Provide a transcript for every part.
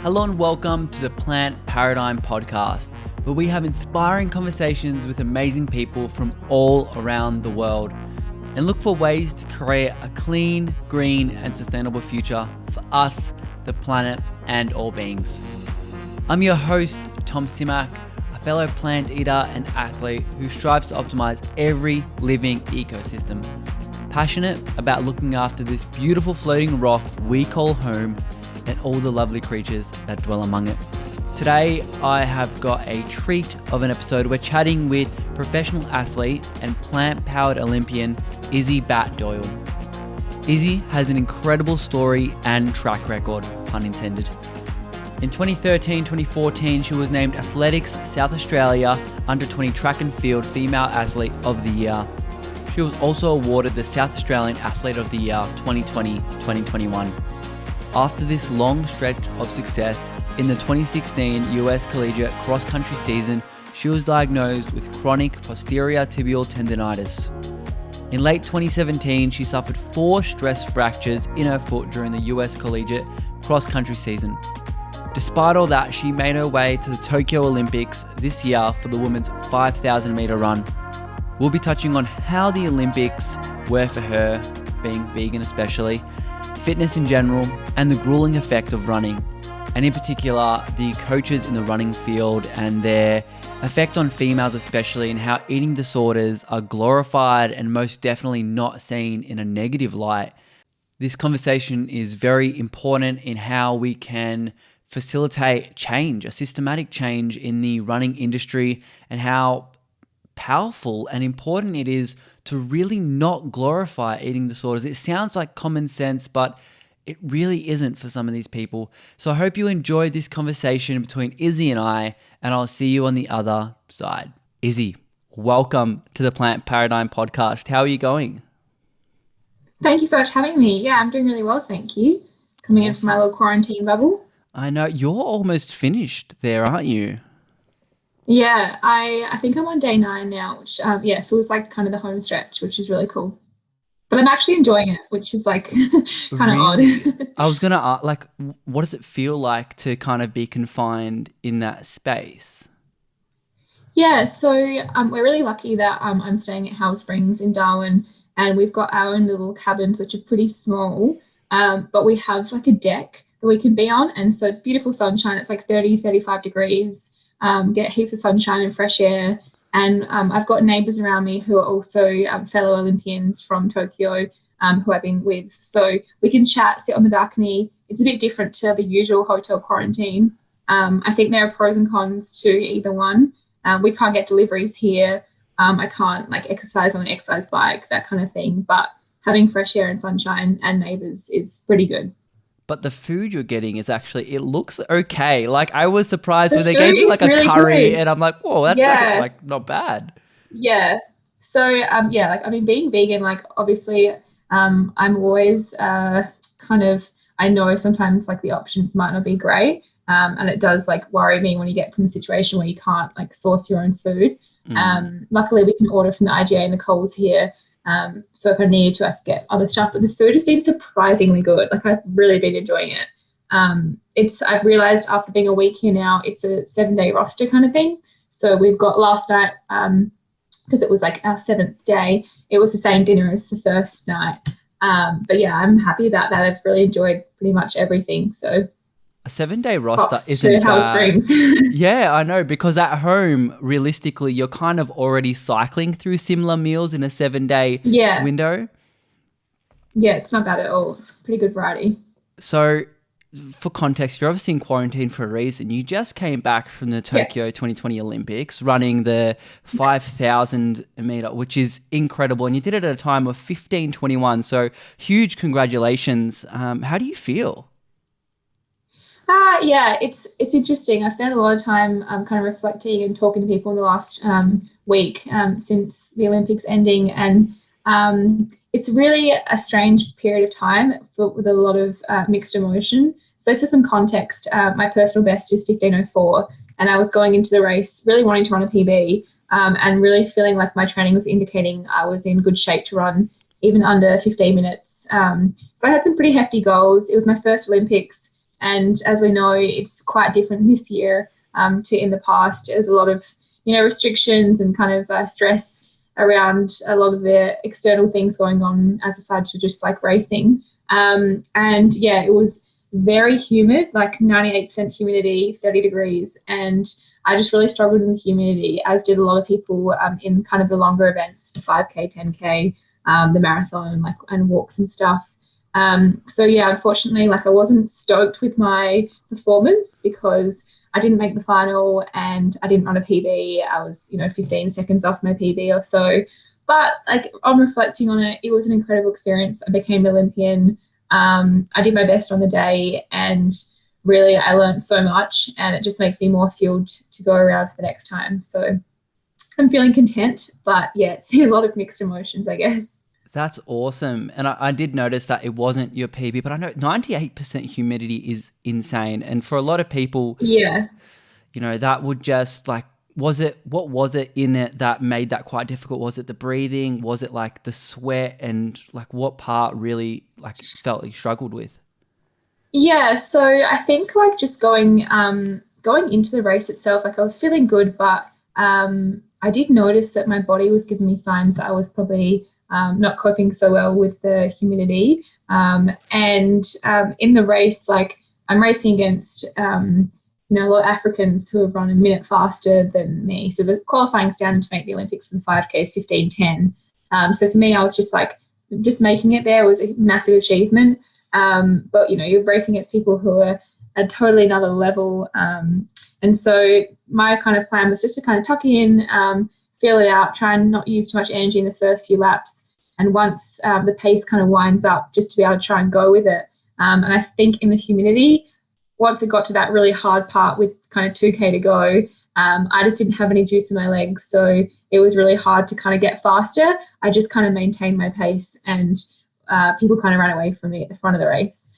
Hello and welcome to the Plant Paradigm Podcast, where we have inspiring conversations with amazing people from all around the world and look for ways to create a clean, green and sustainable future for us, the planet and all beings. I'm your host, Tom Simak, a fellow plant eater and athlete who strives to optimize every living ecosystem. Passionate about looking after this beautiful floating rock we call home and all the lovely creatures that dwell among it. Today, I have got a treat of an episode. We're chatting with professional athlete and plant-powered Olympian Izzi Batt-Doyle. Izzi has an incredible story and track record, pun intended. In 2013-2014, she was named Athletics South Australia Under-20 Track and Field Female Athlete of the Year. She was also awarded the South Australian Athlete of the Year 2020-2021. After this long stretch of success, in the 2016 US Collegiate Cross-Country season, she was diagnosed with chronic posterior tibial tendinitis. In late 2017, she suffered 4 stress fractures in her foot during the US Collegiate Cross-Country season. Despite all that, she made her way to the Tokyo Olympics this year for the women's 5,000 meter run. We'll be touching on how the Olympics were for her, being vegan especially, fitness in general, and the grueling effect of running, and in particular, the coaches in the running field and their effect on females especially, and how eating disorders are glorified and most definitely not seen in a negative light. This conversation is very important in how we can facilitate change, a systematic change in the running industry, and how powerful and important it is to really not glorify eating disorders. It sounds like common sense, but it really isn't for some of these people. So I hope you enjoyed this conversation between Izzi and I, and I'll see you on the other side. Izzi, welcome to the Plant Paradigm Podcast. How are you going? Thank you so much for having me. Yeah, I'm doing really well, thank you. Coming in from my little quarantine bubble. I know, you're almost finished there, aren't you? Yeah, I think I'm on day 9 now, which feels like kind of the home stretch, which is really cool. But I'm actually enjoying it, which is like kind of odd. I was gonna ask, what does it feel like to kind of be confined in that space? Yeah, so we're really lucky that I'm staying at Howard Springs in Darwin, and we've got our own little cabins, which are pretty small, but we have like a deck that we can be on, and so it's beautiful sunshine. It's like 30, 35 degrees. Get heaps of sunshine and fresh air. And I've got neighbours around me who are also fellow Olympians from Tokyo who I've been with. So we can chat, sit on the balcony. It's a bit different to the usual hotel quarantine. I think there are pros and cons to either one. We can't get deliveries here. I can't exercise on an exercise bike, that kind of thing. But having fresh air and sunshine and neighbours is pretty good. But the food you're getting is actually, it looks okay. Like, I was surprised when they gave you like a really curry good. And I'm like, whoa, that's like not bad. Yeah. So, I've been being vegan, obviously, I'm always I know sometimes the options might not be great. And it does worry me when you get from the situation where you can't source your own food. Luckily we can order from the IGA and the Coles here. So if I needed to, I could get other stuff, but the food has been surprisingly good. I've really been enjoying it. I've realized after being a week here now, it's a 7-day roster kind of thing. So we've got last night, because it was our 7th day, it was the same dinner as the first night. But yeah, I'm happy about that. I've really enjoyed pretty much everything. So a 7-day roster isn't bad. Yeah, I know, because at home, realistically, you're kind of already cycling through similar meals in a 7-day window. Yeah, it's not bad at all. It's pretty good variety. So for context, you're obviously in quarantine for a reason. You just came back from the Tokyo 2020 Olympics running the 5,000 meter, which is incredible. And you did it at a time of 15:21. So huge congratulations. How do you feel? It's interesting. I spent a lot of time kind of reflecting and talking to people in the last week since the Olympics ending, and it's really a strange period of time with a lot of mixed emotion. So for some context, my personal best is 15:04, and I was going into the race really wanting to run a PB and really feeling like my training was indicating I was in good shape to run even under 15 minutes. So I had some pretty hefty goals. It was my first Olympics. And as we know, it's quite different this year to in the past. There's a lot of, restrictions and kind of stress around a lot of the external things going on as aside to just like racing. And yeah, it was very humid, like 98% humidity, 30 degrees. And I just really struggled in the humidity, as did a lot of people in kind of the longer events, the 5K, 10K, the marathon, and walks and stuff. So yeah, unfortunately, I wasn't stoked with my performance because I didn't make the final and I didn't run a PB. I was, 15 seconds off my PB or so. But on reflecting on it, it was an incredible experience. I became an Olympian. I did my best on the day, and really I learned so much, and it just makes me more fueled to go around for the next time. So I'm feeling content, but yeah, it's a lot of mixed emotions, I guess. That's awesome. And I did notice that it wasn't your PB, but I know 98% humidity is insane. And for a lot of people, Yeah. That would just what was it in it that made that quite difficult? Was it the breathing? Was it the sweat? And what part really felt you struggled with? Yeah, so I think just going into the race itself, I was feeling good, but I did notice that my body was giving me signs that I was probably not coping so well with the humidity. And in the race, I'm racing against a lot of Africans who have run a minute faster than me. So the qualifying standard to make the Olympics for the 5K is 15:10. So for me, I was just making it there was a massive achievement. But you're racing against people who are at totally another level. And so my kind of plan was just to kind of tuck in, feel it out, try and not use too much energy in the first few laps. And once the pace kind of winds up, just to be able to try and go with it. And I think in the humidity, once it got to that really hard part with kind of 2K to go, I just didn't have any juice in my legs. So it was really hard to kind of get faster. I just kind of maintained my pace, and people kind of ran away from me at the front of the race.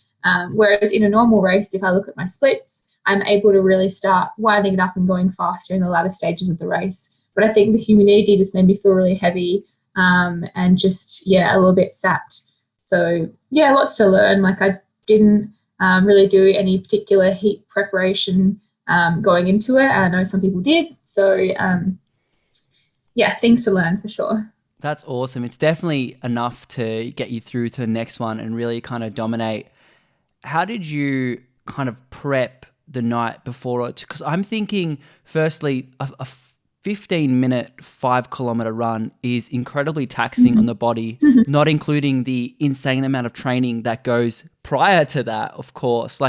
Whereas in a normal race, if I look at my splits, I'm able to really start winding it up and going faster in the latter stages of the race. But I think the humidity just made me feel really heavy and just, a little bit sapped. So, lots to learn. I didn't really do any particular heat preparation going into it. I know some people did. So, things to learn for sure. That's awesome. It's definitely enough to get you through to the next one and really kind of dominate. How did you kind of prep the night before? Because I'm thinking, firstly, a 15-minute 5-kilometer run is incredibly taxing on the body, not including the insane amount of training that goes prior to that, of course.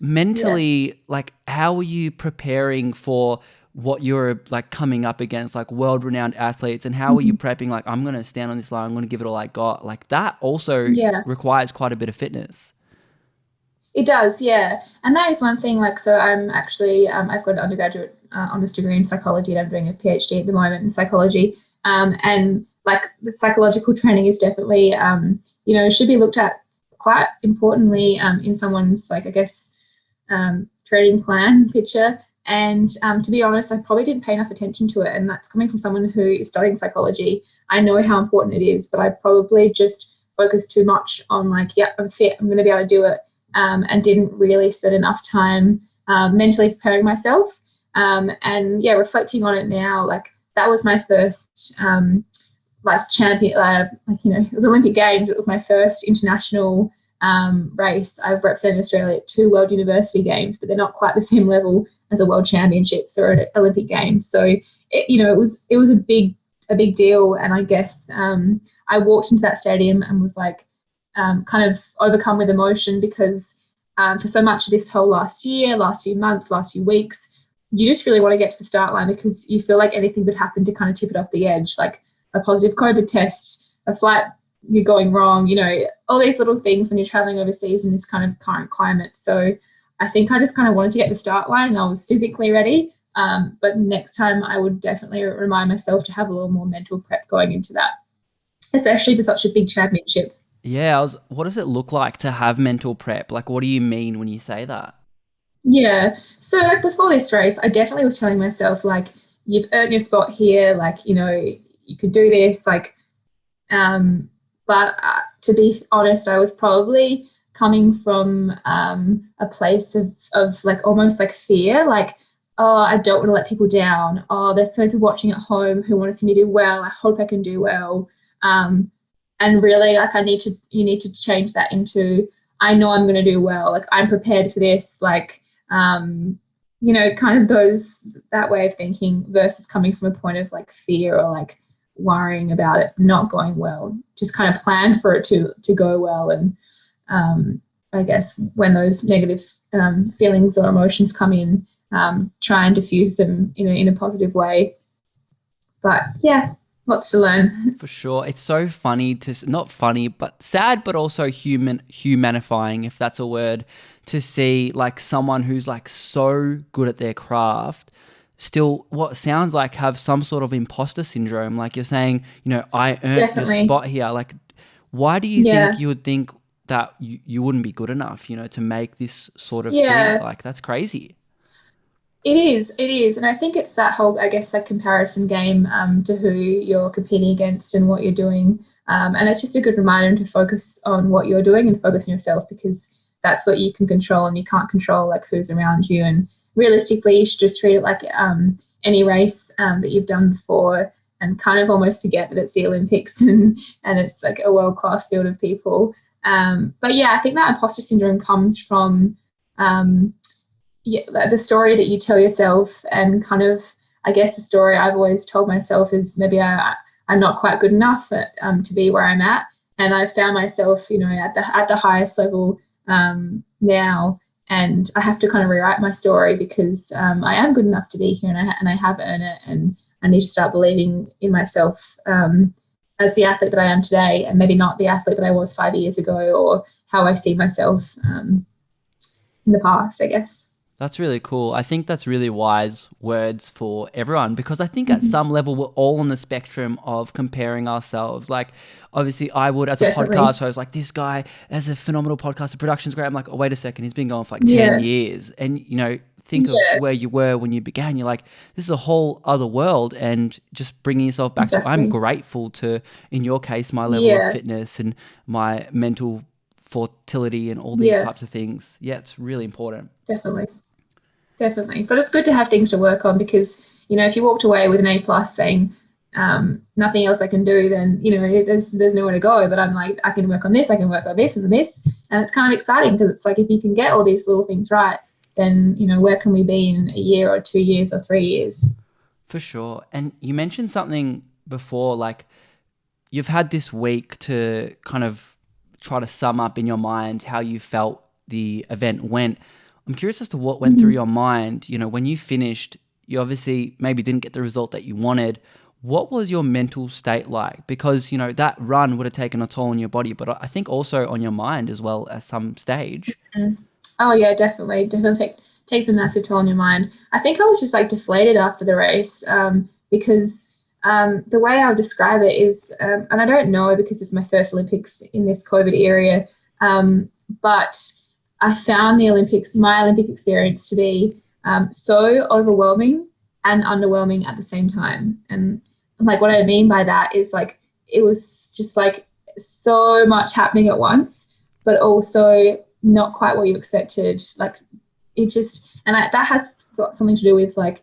Mentally, how are you preparing for what you're coming up against, world-renowned athletes, and how are you prepping? I'm going to stand on this line, I'm going to give it all I got. That also requires quite a bit of fitness. It does, yeah. And that is one thing, so I'm actually, I've got an undergraduate honours degree in psychology, and I'm doing a PhD at the moment in psychology. And the psychological training is definitely, should be looked at quite importantly in someone's, training plan picture. And to be honest, I probably didn't pay enough attention to it. And that's coming from someone who is studying psychology. I know how important it is, but I probably just focused too much on I'm fit, I'm going to be able to do it. And didn't really spend enough time mentally preparing myself. Reflecting on it now, that was my first champion, it was Olympic Games. It was my first international race. I've represented Australia at 2 World University Games, but they're not quite the same level as a World Championships or an Olympic Games. So it was a big deal. And I guess I walked into that stadium and was kind of overcome with emotion because for so much of this whole last year, last few months, last few weeks, you just really want to get to the start line because you feel like anything could happen to kind of tip it off the edge, like a positive COVID test, a flight you're going wrong, all these little things when you're traveling overseas in this kind of current climate. So I think I just kind of wanted to get to the start line and I was physically ready. But next time I would definitely remind myself to have a little more mental prep going into that, especially for such a big championship. Yeah, what does it look like to have mental prep? What do you mean when you say that? Yeah, so before this race, I definitely was telling myself you've earned your spot here, you could do this, but to be honest, I was probably coming from a place of like almost like fear, like, oh, I don't want to let people down. Oh, there's so many people watching at home who want to see me do well. I hope I can do well. And really, like, you need to change that into, I know I'm going to do well. Like, I'm prepared for this. Like, you know, kind of that way of thinking versus coming from a point of like fear or like worrying about it not going well. Just kind of plan for it to go well. And I guess when those negative feelings or emotions come in, try and diffuse them in a positive way. But yeah, lots to learn. For sure. It's so funny not funny, but sad, but also humanifying, if that's a word, to see like someone who's like so good at their craft still what sounds like have some sort of imposter syndrome. Like you're saying, you know, I earned the spot here. Like, why do you think you would think that you wouldn't be good enough, you know, to make this sort of thing? Like, that's crazy. It is. And I think it's that whole, I guess, like comparison game to who you're competing against and what you're doing. And it's just a good reminder to focus on what you're doing and focus on yourself, because that's what you can control, and you can't control like who's around you. And realistically, you should just treat it like any race that you've done before, and kind of almost forget that it's the Olympics and it's like a world-class field of people. But yeah, I think that imposter syndrome comes from the story that you tell yourself, and kind of, I guess the story I've always told myself is maybe I'm not quite good enough to be where I'm at. And I've found myself, you know, at the highest level now, and I have to kind of rewrite my story, because I am good enough to be here, and I have earned it, and I need to start believing in myself as the athlete that I am today, and maybe not the athlete that I was 5 years ago, or how I see myself in the past, I guess. That's really cool. I think that's really wise words for everyone, because I think at some level we're all on the spectrum of comparing ourselves. Like, obviously I would, as a podcast host, like, this guy has a phenomenal podcast, the production's great. I'm like, oh, wait a second, he's been going for like 10 years. And, you know, think of where you were when you began. You're like, this is a whole other world. And just bringing yourself back to, I'm grateful to, in your case, my level of fitness and my mental fertility and all these types of things. Yeah, it's really important. Definitely. But it's good to have things to work on, because, you know, if you walked away with an A+ saying nothing else I can do, then, you know, there's nowhere to go. But I'm like, I can work on this, I can work on this and this. And it's kind of exciting, because it's like, if you can get all these little things right, then, you know, where can we be in a year or 2 years or 3 years? For sure. And you mentioned something before, like, you've had this week to kind of try to sum up in your mind how you felt the event went. I'm curious as to what went through your mind. You know, when you finished, you obviously maybe didn't get the result that you wanted. What was your mental state like? Because, you know, that run would have taken a toll on your body, but I think also on your mind as well at some stage. Oh yeah, definitely takes a massive toll on your mind. I think I was just like deflated after the race, because the way I would describe it is, and I don't know because it's my first Olympics in this COVID era, but I found my Olympic experience to be so overwhelming and underwhelming at the same time. And like, what I mean by that is, like, it was just like so much happening at once, but also not quite what you expected. Like, it just, and that has got something to do with, like,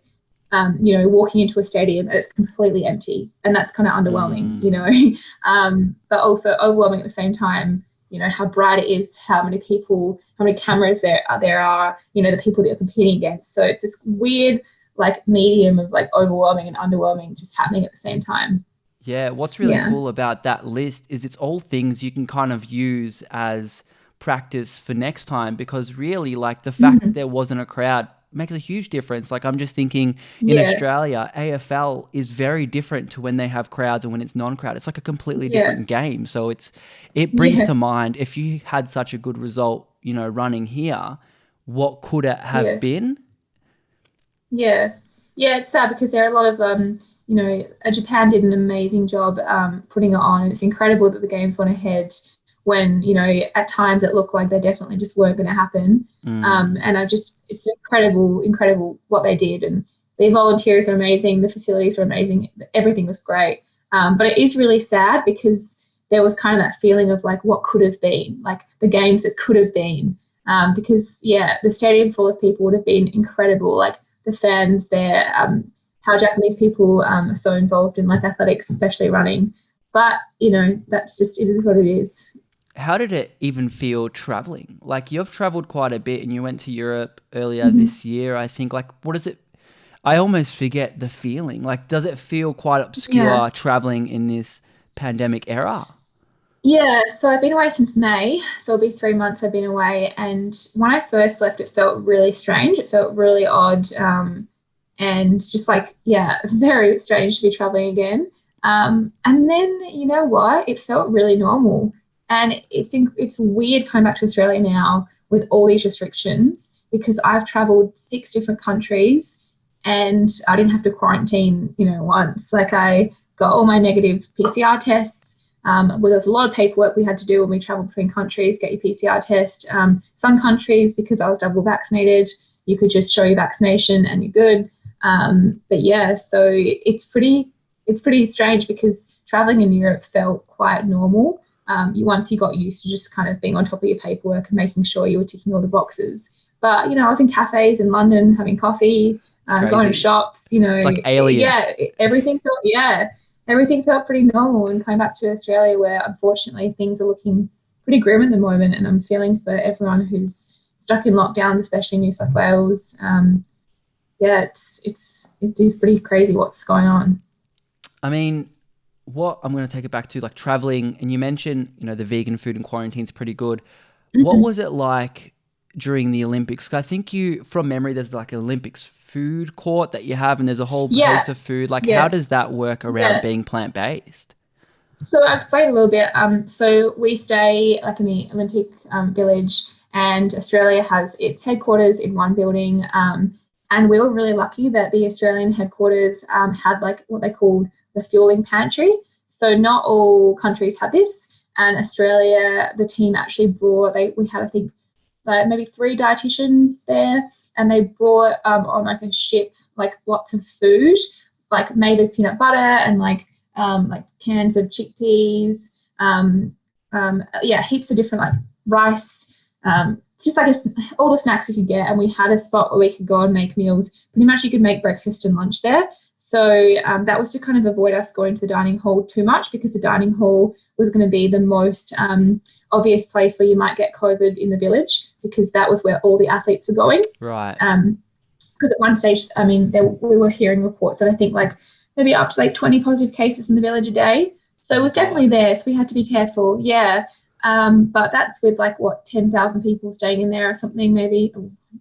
you know, walking into a stadium and it's completely empty, and that's kind of underwhelming, you know, but also overwhelming at the same time. You know, how bright it is, how many people, how many cameras there are, you know, the people that you're competing against. So it's this weird, like, medium of like overwhelming and underwhelming just happening at the same time. Yeah, what's really cool about that list is it's all things you can kind of use as practice for next time, because really, like, the fact that there wasn't a crowd makes a huge difference. Like, I'm just thinking in Australia, AFL is very different to when they have crowds and when it's non-crowd. It's like a completely different game. So it brings to mind, if you had such a good result, you know, running here, what could it have been? Yeah, it's sad, because there are a lot of, you know, Japan did an amazing job putting it on, and it's incredible that the games went ahead when, you know, at times it looked like they definitely just weren't going to happen. And it's incredible what they did. And the volunteers are amazing, the facilities are amazing, everything was great. But it is really sad, because there was kind of that feeling of like what could have been, like the games that could have been. Because the stadium full of people would have been incredible. Like the fans there, how Japanese people are so involved in like athletics, especially running. But that's just, it is what it is. How did it even feel traveling? Like, you've traveled quite a bit and you went to Europe earlier this year, I think. Like, what is it? I almost forget the feeling. Like, does it feel quite obscure traveling in this pandemic era? Yeah, so I've been away since May, so it'll be 3 months I've been away. And when I first left, it felt really strange. It felt really odd, and just like, very strange to be traveling again. And then, you know what? It felt really normal. And it's weird coming back to Australia now with all these restrictions, because I've traveled 6 different countries and I didn't have to quarantine, once. Like, I got all my negative PCR tests. Well, there's a lot of paperwork we had to do when we travel between countries, get your PCR test. Some countries, because I was double vaccinated, you could just show your vaccination and you're good. So it's pretty strange, because traveling in Europe felt quite normal. Once you got used to just kind of being on top of your paperwork and making sure you were ticking all the boxes. But, I was in cafes in London having coffee, going to shops, It's like Alien. Yeah, everything felt pretty normal. And coming back to Australia, where unfortunately things are looking pretty grim at the moment, and I'm feeling for everyone who's stuck in lockdown, especially in New South Wales. It is pretty crazy what's going on. I mean, what I'm going to take it back to, like, traveling, and you mentioned, the vegan food and quarantine's pretty good. Mm-hmm. What was it like during the Olympics? 'Cause I think from memory, there's like an Olympics food court that you have, and there's a whole host of food. Like, how does that work around being plant-based? So I'll explain a little bit. So we stay like in the Olympic Village, and Australia has its headquarters in one building. And we were really lucky that the Australian headquarters had like what they called the fueling pantry. So not all countries had this. And Australia, the team actually brought, we had, I think, maybe 3 dietitians there, and they brought on like a ship, like lots of food, like Mavis peanut butter and like cans of chickpeas, heaps of different like rice, just like all the snacks you could get. And we had a spot where we could go and make meals. Pretty much you could make breakfast and lunch there. So that was to kind of avoid us going to the dining hall too much, because the dining hall was going to be the most obvious place where you might get COVID in the village, because that was where all the athletes were going. Right. Because at one stage, I mean, we were hearing reports that I think like maybe up to like 20 positive cases in the village a day. So it was definitely there. So we had to be careful. Yeah. But that's with like 10,000 people staying in there or something, maybe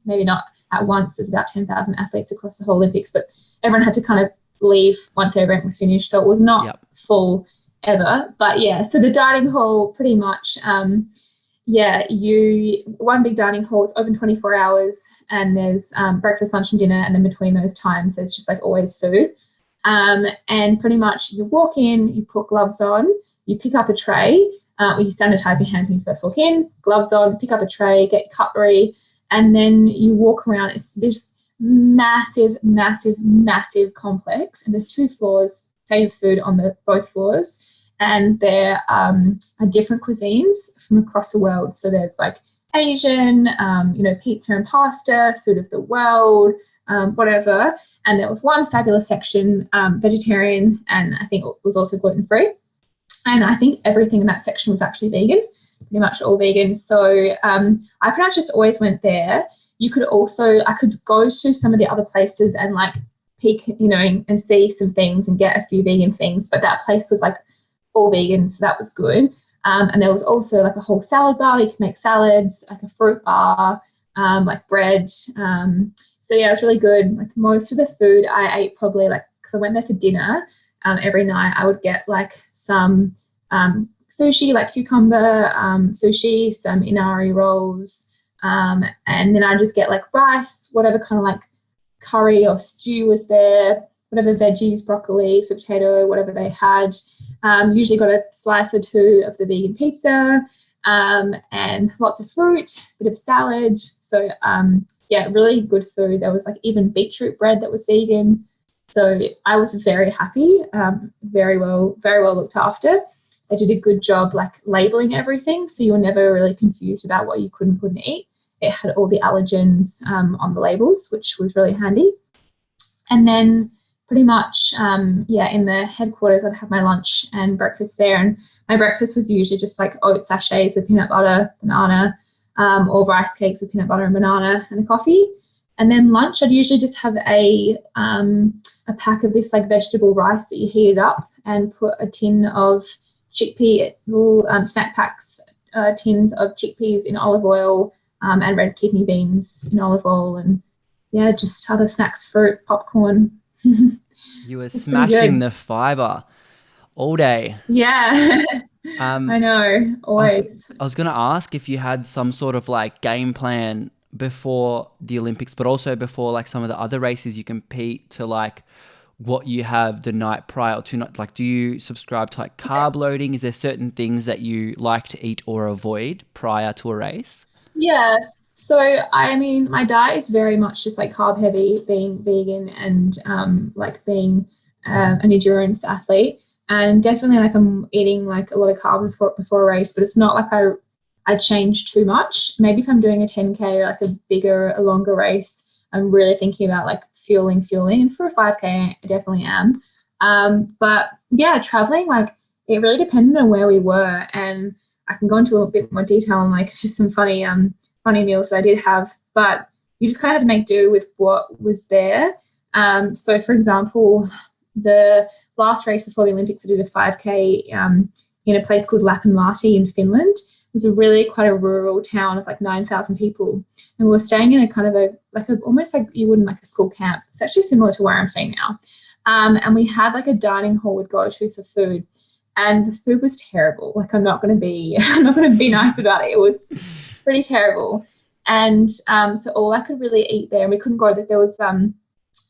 not at once. There's about 10,000 athletes across the whole Olympics, but everyone had to kind of leave once their event was finished. So it was not full ever. But so the dining hall pretty much, one big dining hall, it's open 24 hours, and there's breakfast, lunch and dinner, and then between those times there's just like always food. And pretty much you walk in, you put gloves on, you pick up a tray, you sanitize your hands when you first walk in, gloves on, pick up a tray, get cutlery, and then you walk around. It's this massive complex, and there's 2 floors, same food on both floors, and there are different cuisines from across the world. So there's like Asian, pizza and pasta, food of the world, whatever. And there was one fabulous section, vegetarian, and I think it was also gluten-free. And I think everything in that section was actually vegan, pretty much all vegan. So I pretty much just always went there. I could go to some of the other places and like peek, and see some things and get a few vegan things, but that place was like all vegan, so that was good. And there was also like a whole salad bar. You could make salads, like a fruit bar, like bread. So it was really good. Like most of the food I ate probably because I went there for dinner. Every night I would get like some sushi, like cucumber sushi, some inari rolls, and then I just get like rice, whatever kind of like curry or stew was there, whatever veggies, broccoli, sweet potato, whatever they had. Usually got a slice or 2 of the vegan pizza, and lots of fruit, bit of salad. So really good food. There was like even beetroot bread that was vegan. So I was very happy, very well looked after. they did a good job like labeling everything, so you're never really confused about what you couldn't eat. It had all the allergens on the labels, which was really handy. And then pretty much, in the headquarters, I'd have my lunch and breakfast there. And my breakfast was usually just like oat sachets with peanut butter, banana, or rice cakes with peanut butter and banana and a coffee. And then lunch, I'd usually just have a pack of this like vegetable rice that you heated up and put a tin of chickpea, little snack packs, tins of chickpeas in olive oil, and red kidney beans in olive oil, and just other snacks, fruit, popcorn. You were smashing the fiber all day. Yeah. I know, always. I was going to ask if you had some sort of like game plan before the Olympics, but also before like some of the other races you compete, to like what you have the night prior to, not like, do you subscribe to like carb loading? Is there certain things that you like to eat or avoid prior to a race? Yeah. So, I mean, my diet is very much just like carb heavy, being vegan and like being an endurance athlete. And definitely like I'm eating like a lot of carbs before a race, but it's not like I change too much. Maybe if I'm doing a 10K or like a longer race, I'm really thinking about like fueling. And for a 5K, I definitely am. But yeah, traveling, like it really depended on where we were. And I can go into a little bit more detail on like just some funny meals that I did have, but you just kind of had to make do with what was there. So for example, the last race before the Olympics, I did a 5K in a place called Lapinlahti in Finland. It was quite a rural town of like 9,000 people, and we were staying in a kind of almost like you wouldn't like a school camp. It's actually similar to where I'm staying now, and we had like a dining hall we'd go to for food, and the food was terrible. Like I'm not going to be nice about it. It was pretty terrible, and so all I could really eat there, and we couldn't go. That there was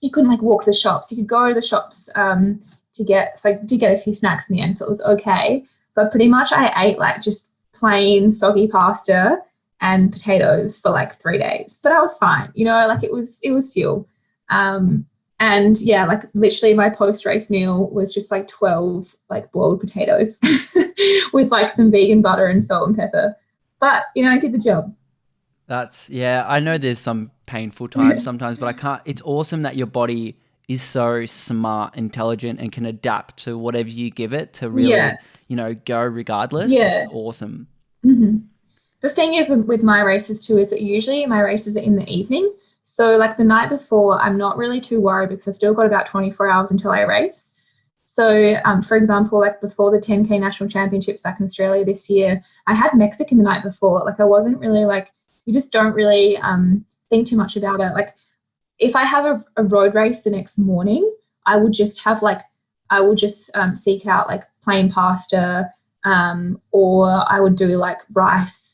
you couldn't like walk the shops. You could go to the shops to get. So I did get a few snacks in the end, so it was okay. But pretty much I ate like just plain soggy pasta and potatoes for like 3 days, but I was fine, like it was fuel. And yeah, like literally my post-race meal was just like 12 like boiled potatoes with like some vegan butter and salt and pepper, but I did the job. I know there's some painful times sometimes, but it's awesome that your body is so smart, intelligent, and can adapt to whatever you give it to really go regardless, which is awesome. Mm-hmm. The thing is with my races too is that usually my races are in the evening. So like the night before, I'm not really too worried because I've still got about 24 hours until I race. So for example, like before the 10K national championships back in Australia this year, I had Mexican the night before. Like I wasn't really like, you just don't really think too much about it. Like if I have a road race the next morning, I would just seek out like plain pasta, or I would do like rice,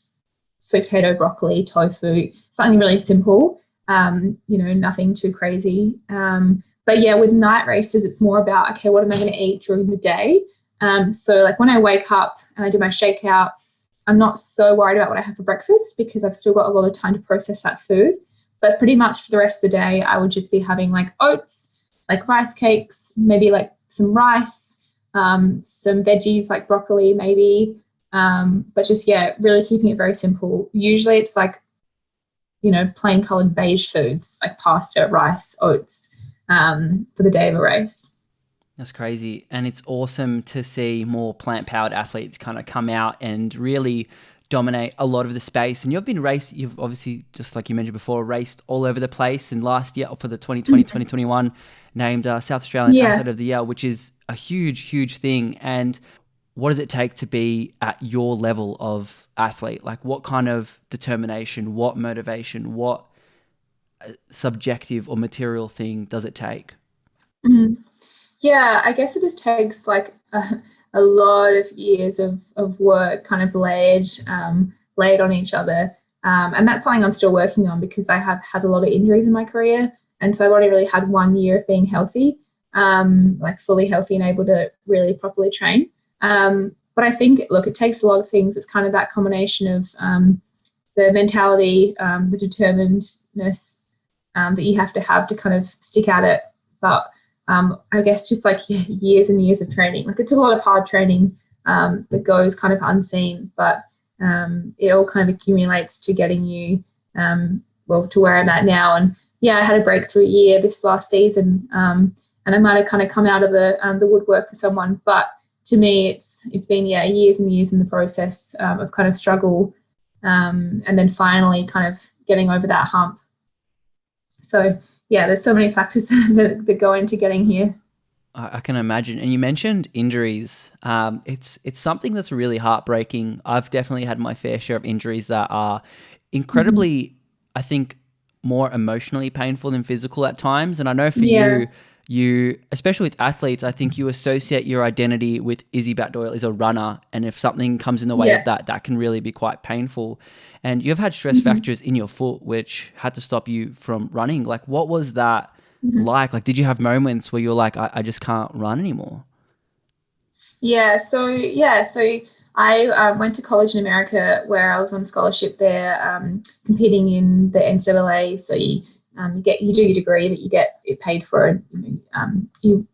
sweet potato, broccoli, tofu, something really simple, nothing too crazy. But yeah, with night races, it's more about, okay, what am I going to eat during the day? So like when I wake up and I do my shakeout, I'm not so worried about what I have for breakfast because I've still got a lot of time to process that food. But pretty much for the rest of the day, I would just be having like oats, like rice cakes, maybe like some rice, some veggies like broccoli maybe, but just really keeping it very simple. Usually it's like plain colored beige foods like pasta, rice, oats, for the day of a race. That's crazy, and it's awesome to see more plant-powered athletes kind of come out and really dominate a lot of the space. And you've obviously, just like you mentioned before, raced all over the place, and last year for the 2020 2021 named South Australian Athlete of the Year, which is a huge thing. And what does it take to be at your level of athlete? Like what kind of determination, what motivation, what subjective or material thing does it take? Yeah, I guess it just takes like a lot of years of work kind of laid on each other. And that's something I'm still working on because I have had a lot of injuries in my career. And so I've only really had 1 year of being healthy, like fully healthy and able to really properly train. But I think, look, it takes a lot of things. It's kind of that combination of the mentality, the determinedness that you have to kind of stick at it. But I guess just like years and years of training. Like it's a lot of hard training, that goes kind of unseen, but it all kind of accumulates to getting you, to where I'm at now. And yeah, I had a breakthrough year this last season, and I might have kind of come out of the woodwork for someone, but to me, it's been years and years in the process of kind of struggle, and then finally kind of getting over that hump. So yeah, there's so many factors that go into getting here. I can imagine. And you mentioned injuries. It's something that's really heartbreaking. I've definitely had my fair share of injuries that are incredibly, I think, more emotionally painful than physical at times. And I know for you, especially with athletes, I think you associate your identity with Izzi Batt-Doyle as a runner. And if something comes in the way of that, that can really be quite painful. And you've had stress fractures in your foot, which had to stop you from running. Like, what was that like? Like, did you have moments where you're like, I just can't run anymore? So I went to college in America where I was on scholarship there, competing in the NCAA. So you do your degree, but you get it paid for, and you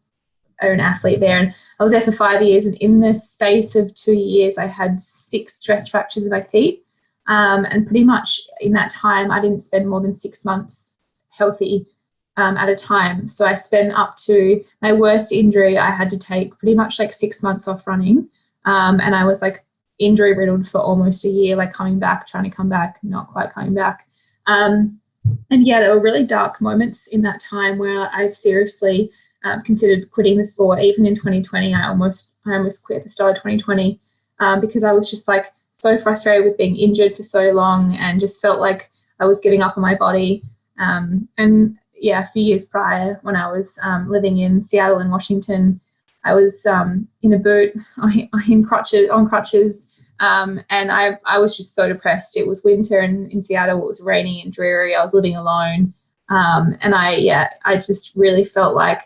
are an athlete there. And I was there for 5 years, and in the space of 2 years, I had 6 stress fractures in my feet. And pretty much in that time, I didn't spend more than 6 months healthy at a time. So I spent up to my worst injury. I had to take pretty much like 6 months off running. And I was like injury riddled for almost a year, like coming back, trying to come back, not quite coming back. And yeah, there were really dark moments in that time where I seriously considered quitting the sport. Even in 2020, I almost quit at the start of 2020 because I was just like so frustrated with being injured for so long and just felt like I was giving up on my body. And yeah, a few years prior, when I was living in Seattle and Washington, I was in a boot on crutches, and I was just so depressed. It was winter in Seattle. It was rainy and dreary. I was living alone, and I just really felt like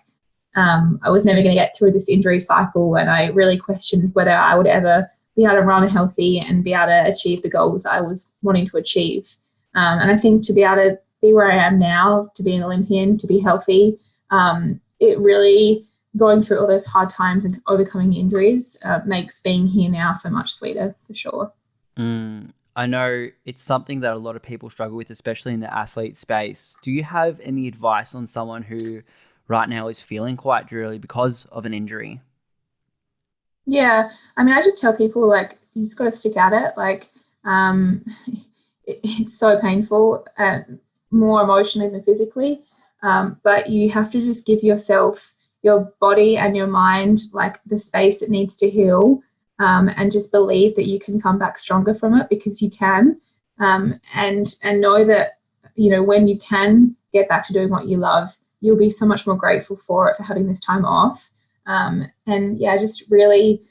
I was never going to get through this injury cycle, and I really questioned whether I would ever be able to run healthy and be able to achieve the goals I was wanting to achieve. And I think to be able to be where I am now, to be an Olympian, to be healthy, it really, going through all those hard times and overcoming injuries makes being here now so much sweeter, for sure. I know it's something that a lot of people struggle with, especially in the athlete space. Do you have any advice on someone who right now is feeling quite dreary because of an injury? Yeah, I mean, I just tell people, like, you just got to stick at it. Like, it's so painful, more emotionally than physically, but you have to just give yourself, your body and your mind, like the space it needs to heal, and just believe that you can come back stronger from it, because you can, and know that, when you can get back to doing what you love, you'll be so much more grateful for it, for having this time off. And yeah, just really,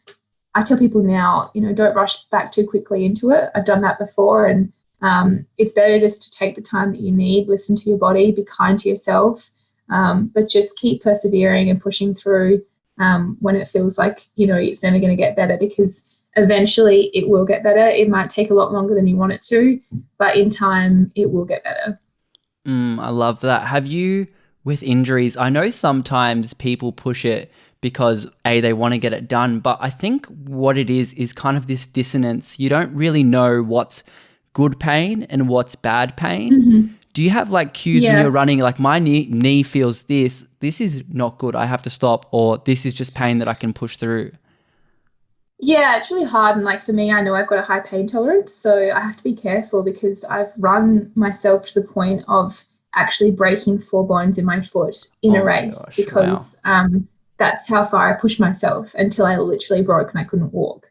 I tell people now, don't rush back too quickly into it. I've done that before, and it's better just to take the time that you need, listen to your body, be kind to yourself, but just keep persevering and pushing through when it feels like, it's never going to get better, because eventually it will get better. It might take a lot longer than you want it to, but in time it will get better. I love that. Have you, with injuries, I know sometimes people push it because they want to get it done, but I think what it is kind of this dissonance. You don't really know what's good pain and what's bad pain. Do you have like cues when you're running, like my knee feels this is not good, I have to stop, or this is just pain that I can push through? Yeah, it's really hard. And like for me, I know I've got a high pain tolerance, so I have to be careful, because I've run myself to the point of actually breaking 4 bones in my foot in a race, because that's how far I pushed myself, until I literally broke and I couldn't walk.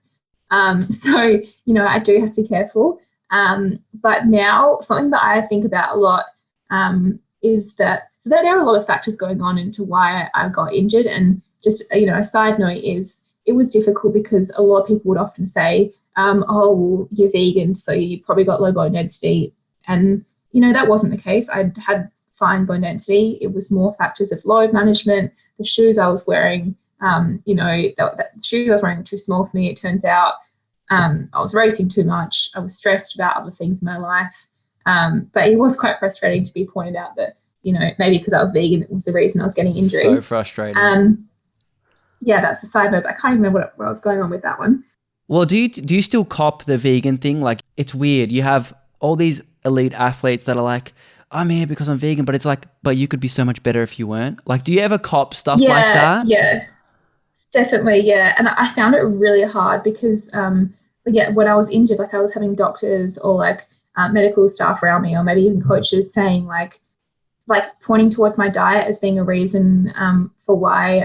So, I do have to be careful. But now something that I think about a lot is that there are a lot of factors going on into why I got injured. And just, a side note is, it was difficult because a lot of people would often say, oh, well, you're vegan, so you probably got low bone density. And, that wasn't the case. I had fine bone density. It was more factors of load management, the shoes I was wearing, the shoes I was wearing were too small for me, it turns out. I was racing too much. I was stressed about other things in my life. But it was quite frustrating to be pointed out that, maybe because I was vegan, it was the reason I was getting injuries. So frustrating. Yeah, that's the side note. But I can't remember what was going on with that one. Well, do you still cop the vegan thing? Like, it's weird. You have all these elite athletes that are like, I'm here because I'm vegan, but it's like, but you could be so much better if you weren't. Like, do you ever cop stuff like Yeah, that? yeah, definitely, yeah. And I found it really hard because, yeah, when I was injured, like I was having doctors or like medical staff around me, or maybe even coaches saying like pointing towards my diet as being a reason for why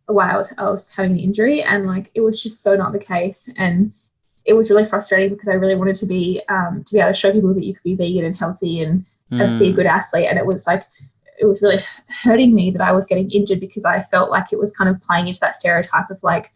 I was having the injury, and like it was just so not the case, and it was really frustrating because I really wanted to be able to show people that you could be vegan and healthy and be a good athlete, and it was like it was really hurting me that I was getting injured because I felt like it was kind of playing into that stereotype of like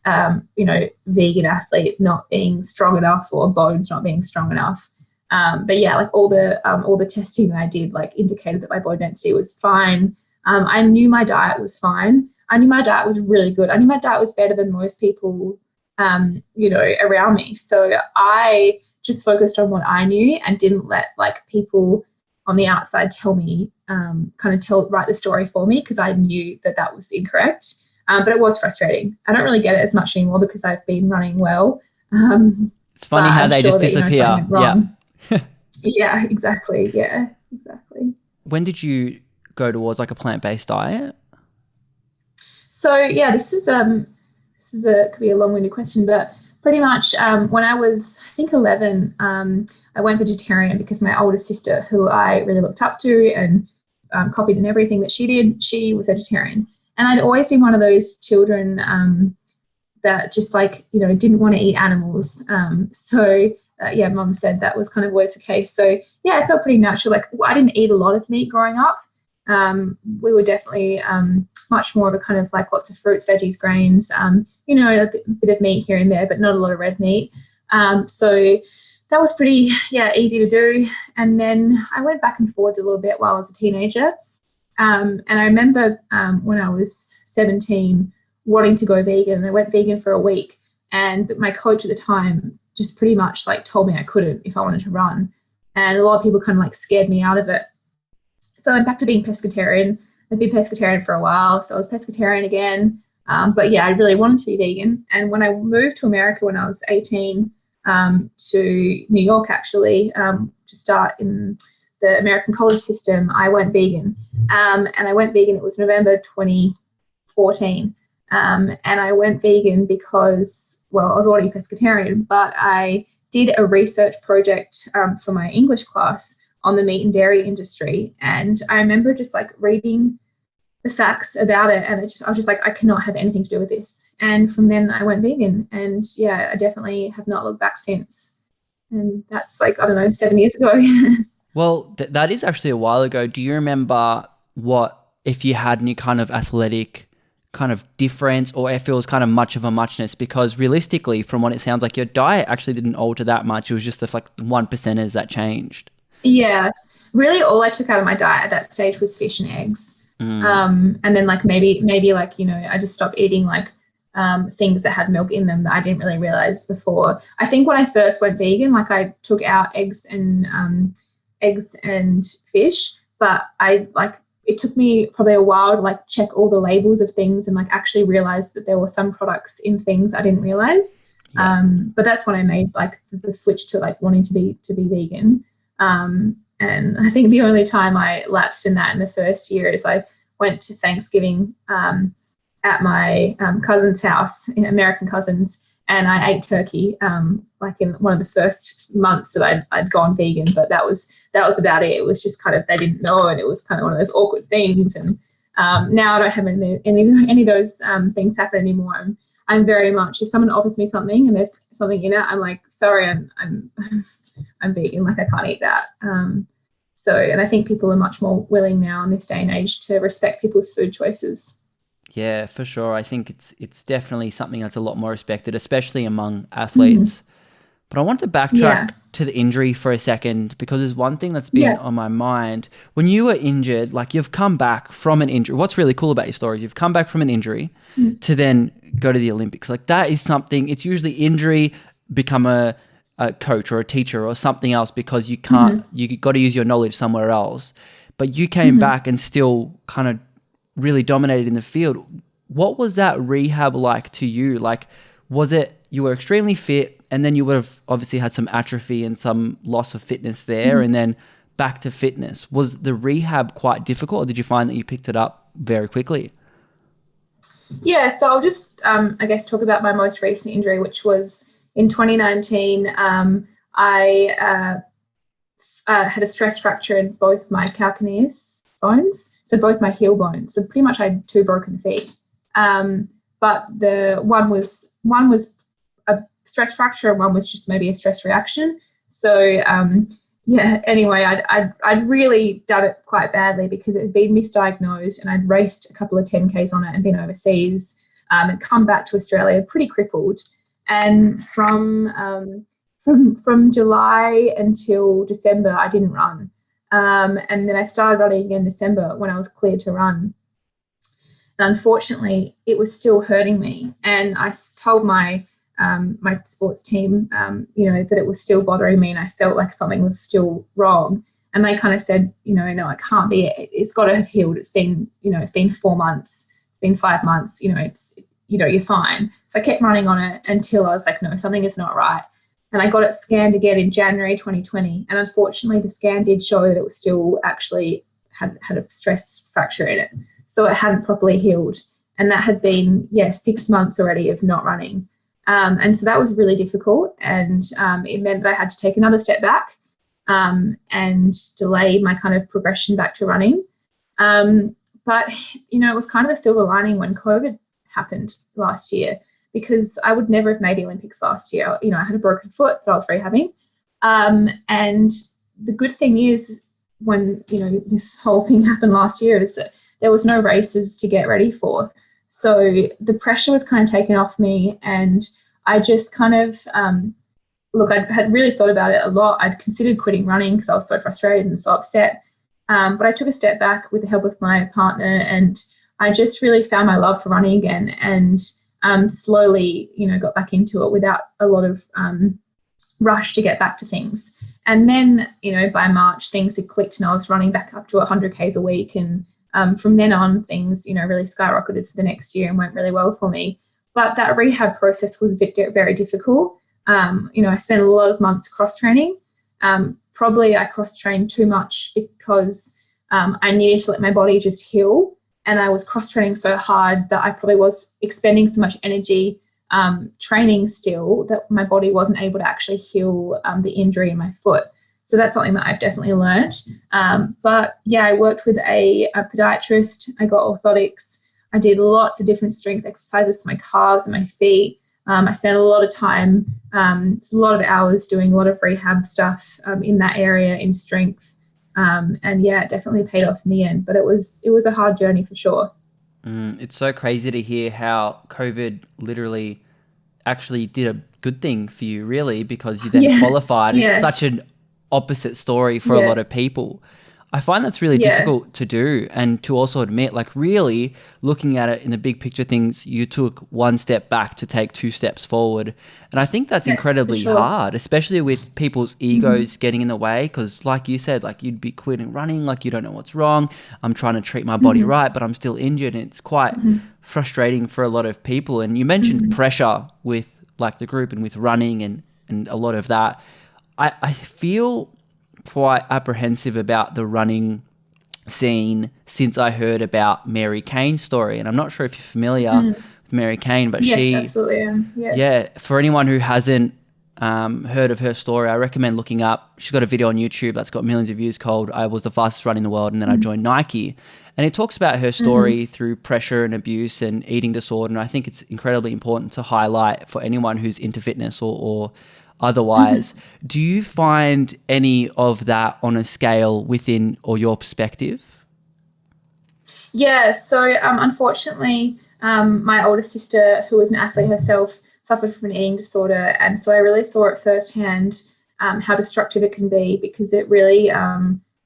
vegan athlete not being strong enough or bones not being strong enough. But yeah, like all the testing that I did like indicated that my bone density was fine. I knew my diet was fine. I knew my diet was really good. I knew my diet was better than most people, around me. So I just focused on what I knew and didn't let like people on the outside tell me, write the story for me, because I knew that that was incorrect. But it was frustrating. I don't really get it as much anymore because I've been running well. It's funny how they just disappear. Yeah. Yeah, exactly. Yeah, exactly. When did you go towards like a plant-based diet? So yeah, this is could be a long-winded question, but pretty much when I was I think 11, I went vegetarian because my older sister, who I really looked up to and copied in everything that she did, she was vegetarian, and I'd always been one of those children that just like didn't want to eat animals. Yeah, Mum said that was kind of always the case. So yeah, I felt pretty natural. Like I didn't eat a lot of meat growing up. We were definitely much more of a kind of like lots of fruits, veggies, grains, a bit of meat here and there, but not a lot of red meat. So that was pretty, easy to do. And then I went back and forwards a little bit while I was a teenager. And I remember when I was 17 wanting to go vegan, and I went vegan for a week. And my coach at the time just pretty much like told me I couldn't if I wanted to run. And a lot of people kind of like scared me out of it. So I went back to being pescatarian. I'd been pescatarian for a while, so I was pescatarian again. But yeah, I really wanted to be vegan. And when I moved to America when I was 18, to New York actually, to start in the American college system, I went vegan. And I went vegan, it was November 2014. And I went vegan because, well, I was already pescatarian, but I did a research project for my English class on the meat and dairy industry. And I remember just like reading the facts about it, and I was just like, I cannot have anything to do with this. And from then I went vegan, and yeah, I definitely have not looked back since. And that's like, I don't know, 7 years ago. Well, that is actually a while ago. Do you remember if you had any kind of athletic kind of difference, or if it was kind of much of a muchness? Because realistically, from what it sounds like, your diet actually didn't alter that much. It was just the like 1%ers that changed. Yeah, really all I took out of my diet at that stage was fish and eggs. And then like maybe like, I just stopped eating like things that had milk in them that I didn't really realize before. I think when I first went vegan, like I took out eggs and fish, but it took me probably a while to like check all the labels of things and like actually realize that there were some products in things I didn't realize. Yeah. But that's when I made like the switch to like wanting to be vegan. And I think the only time I lapsed in that in the first year is I went to Thanksgiving at my cousin's house, American cousins, and I ate turkey like in one of the first months that I'd gone vegan. But that was about it. It was just kind of, they didn't know, and it was kind of one of those awkward things. And now I don't have any of those things happen anymore. I'm very much, if someone offers me something and there's something in it, I'm like, sorry, I'm vegan, like I can't eat that. And I think people are much more willing now in this day and age to respect people's food choices. Yeah, for sure. I think it's definitely something that's a lot more respected, especially among athletes. Mm-hmm. But I want to backtrack to the injury for a second, because there's one thing that's been on my mind. When you were injured, like you've come back from an injury. What's really cool about your story is you've come back from an injury to then go to the Olympics. Like that is something, it's usually injury, become a coach or a teacher or something else, because you can't, you got to use your knowledge somewhere else. But you came back and still kind of really dominated in the field. What was that rehab like to you? Like, was it, you were extremely fit, and then you would have obviously had some atrophy and some loss of fitness there, and then back to fitness. Was the rehab quite difficult, or did you find that you picked it up very quickly? Yeah, so I'll just, I guess, talk about my most recent injury, which was in 2019. I had a stress fracture in both my calcaneus bones, so both my heel bones. So pretty much I had 2 broken feet. But the one was a stress fracture, and one was just maybe a stress reaction. So anyway, I'd really done it quite badly because it had been misdiagnosed, and I'd raced a couple of 10Ks on it and been overseas, and come back to Australia pretty crippled. And from July until December, I didn't run. And then I started running again in December when I was cleared to run. And unfortunately, it was still hurting me. And I told my sports team, that it was still bothering me, and I felt like something was still wrong. And they kind of said, no, it can't be. It's got to have healed. It's been 4 months. It's been 5 months. You're fine. So I kept running on it until I was like, no, something is not right. And I got it scanned again in January 2020. And unfortunately, the scan did show that it was still actually had a stress fracture in it. So it hadn't properly healed. And that had been, 6 months already of not running. And so that was really difficult. And it meant that I had to take another step back and delay my kind of progression back to running. But, it was kind of the silver lining when COVID happened last year, because I would never have made the Olympics last year. I had a broken foot that I was rehabbing. And the good thing is, when, this whole thing happened last year, is that there was no races to get ready for. So the pressure was kind of taken off me, and I just kind of, I had really thought about it a lot. I'd considered quitting running because I was so frustrated and so upset. But I took a step back with the help of my partner, and I just really found my love for running again, and slowly, got back into it without a lot of rush to get back to things. And then, by March, things had clicked, and I was running back up to 100 Ks a week. And from then on, things, really skyrocketed for the next year and went really well for me. But that rehab process was very difficult. I spent a lot of months cross-training. Probably I cross-trained too much because I needed to let my body just heal. And I was cross-training so hard that I probably was expending so much energy training still that my body wasn't able to actually heal the injury in my foot. So that's something that I've definitely learned. But I worked with a podiatrist. I got orthotics. I did lots of different strength exercises for my calves and my feet. I spent a lot of time, a lot of hours doing a lot of rehab stuff in that area in strength. And it definitely paid off in the end. But it was a hard journey for sure. It's so crazy to hear how COVID literally actually did a good thing for you, really, because you then qualified. It's such an opposite story for a lot of people. I find that's really difficult to do, and to also admit, like, really looking at it in the big picture things, you took one step back to take 2 steps forward. And I think that's incredibly hard, especially with people's egos getting in the way, because like you said, like, you'd be quitting running, like, you don't know what's wrong. I'm trying to treat my body right, but I'm still injured, and it's quite frustrating for a lot of people. And you mentioned pressure with like the group and with running and a lot of that. I feel quite apprehensive about the running scene since I heard about Mary Cain's story. And I'm not sure if you're familiar with Mary Cain, but yes, absolutely am. For anyone who hasn't heard of her story, I recommend looking up. She's got a video on YouTube that's got millions of views called I Was the Fastest Runner in the World, and then I joined Nike. And it talks about her story through pressure and abuse and eating disorder. And I think it's incredibly important to highlight for anyone who's into fitness or otherwise. Do you find any of that on a scale within or your perspective? Yeah, so unfortunately, my older sister, who was an athlete herself, suffered from an eating disorder. And so I really saw it firsthand how destructive it can be, because it really,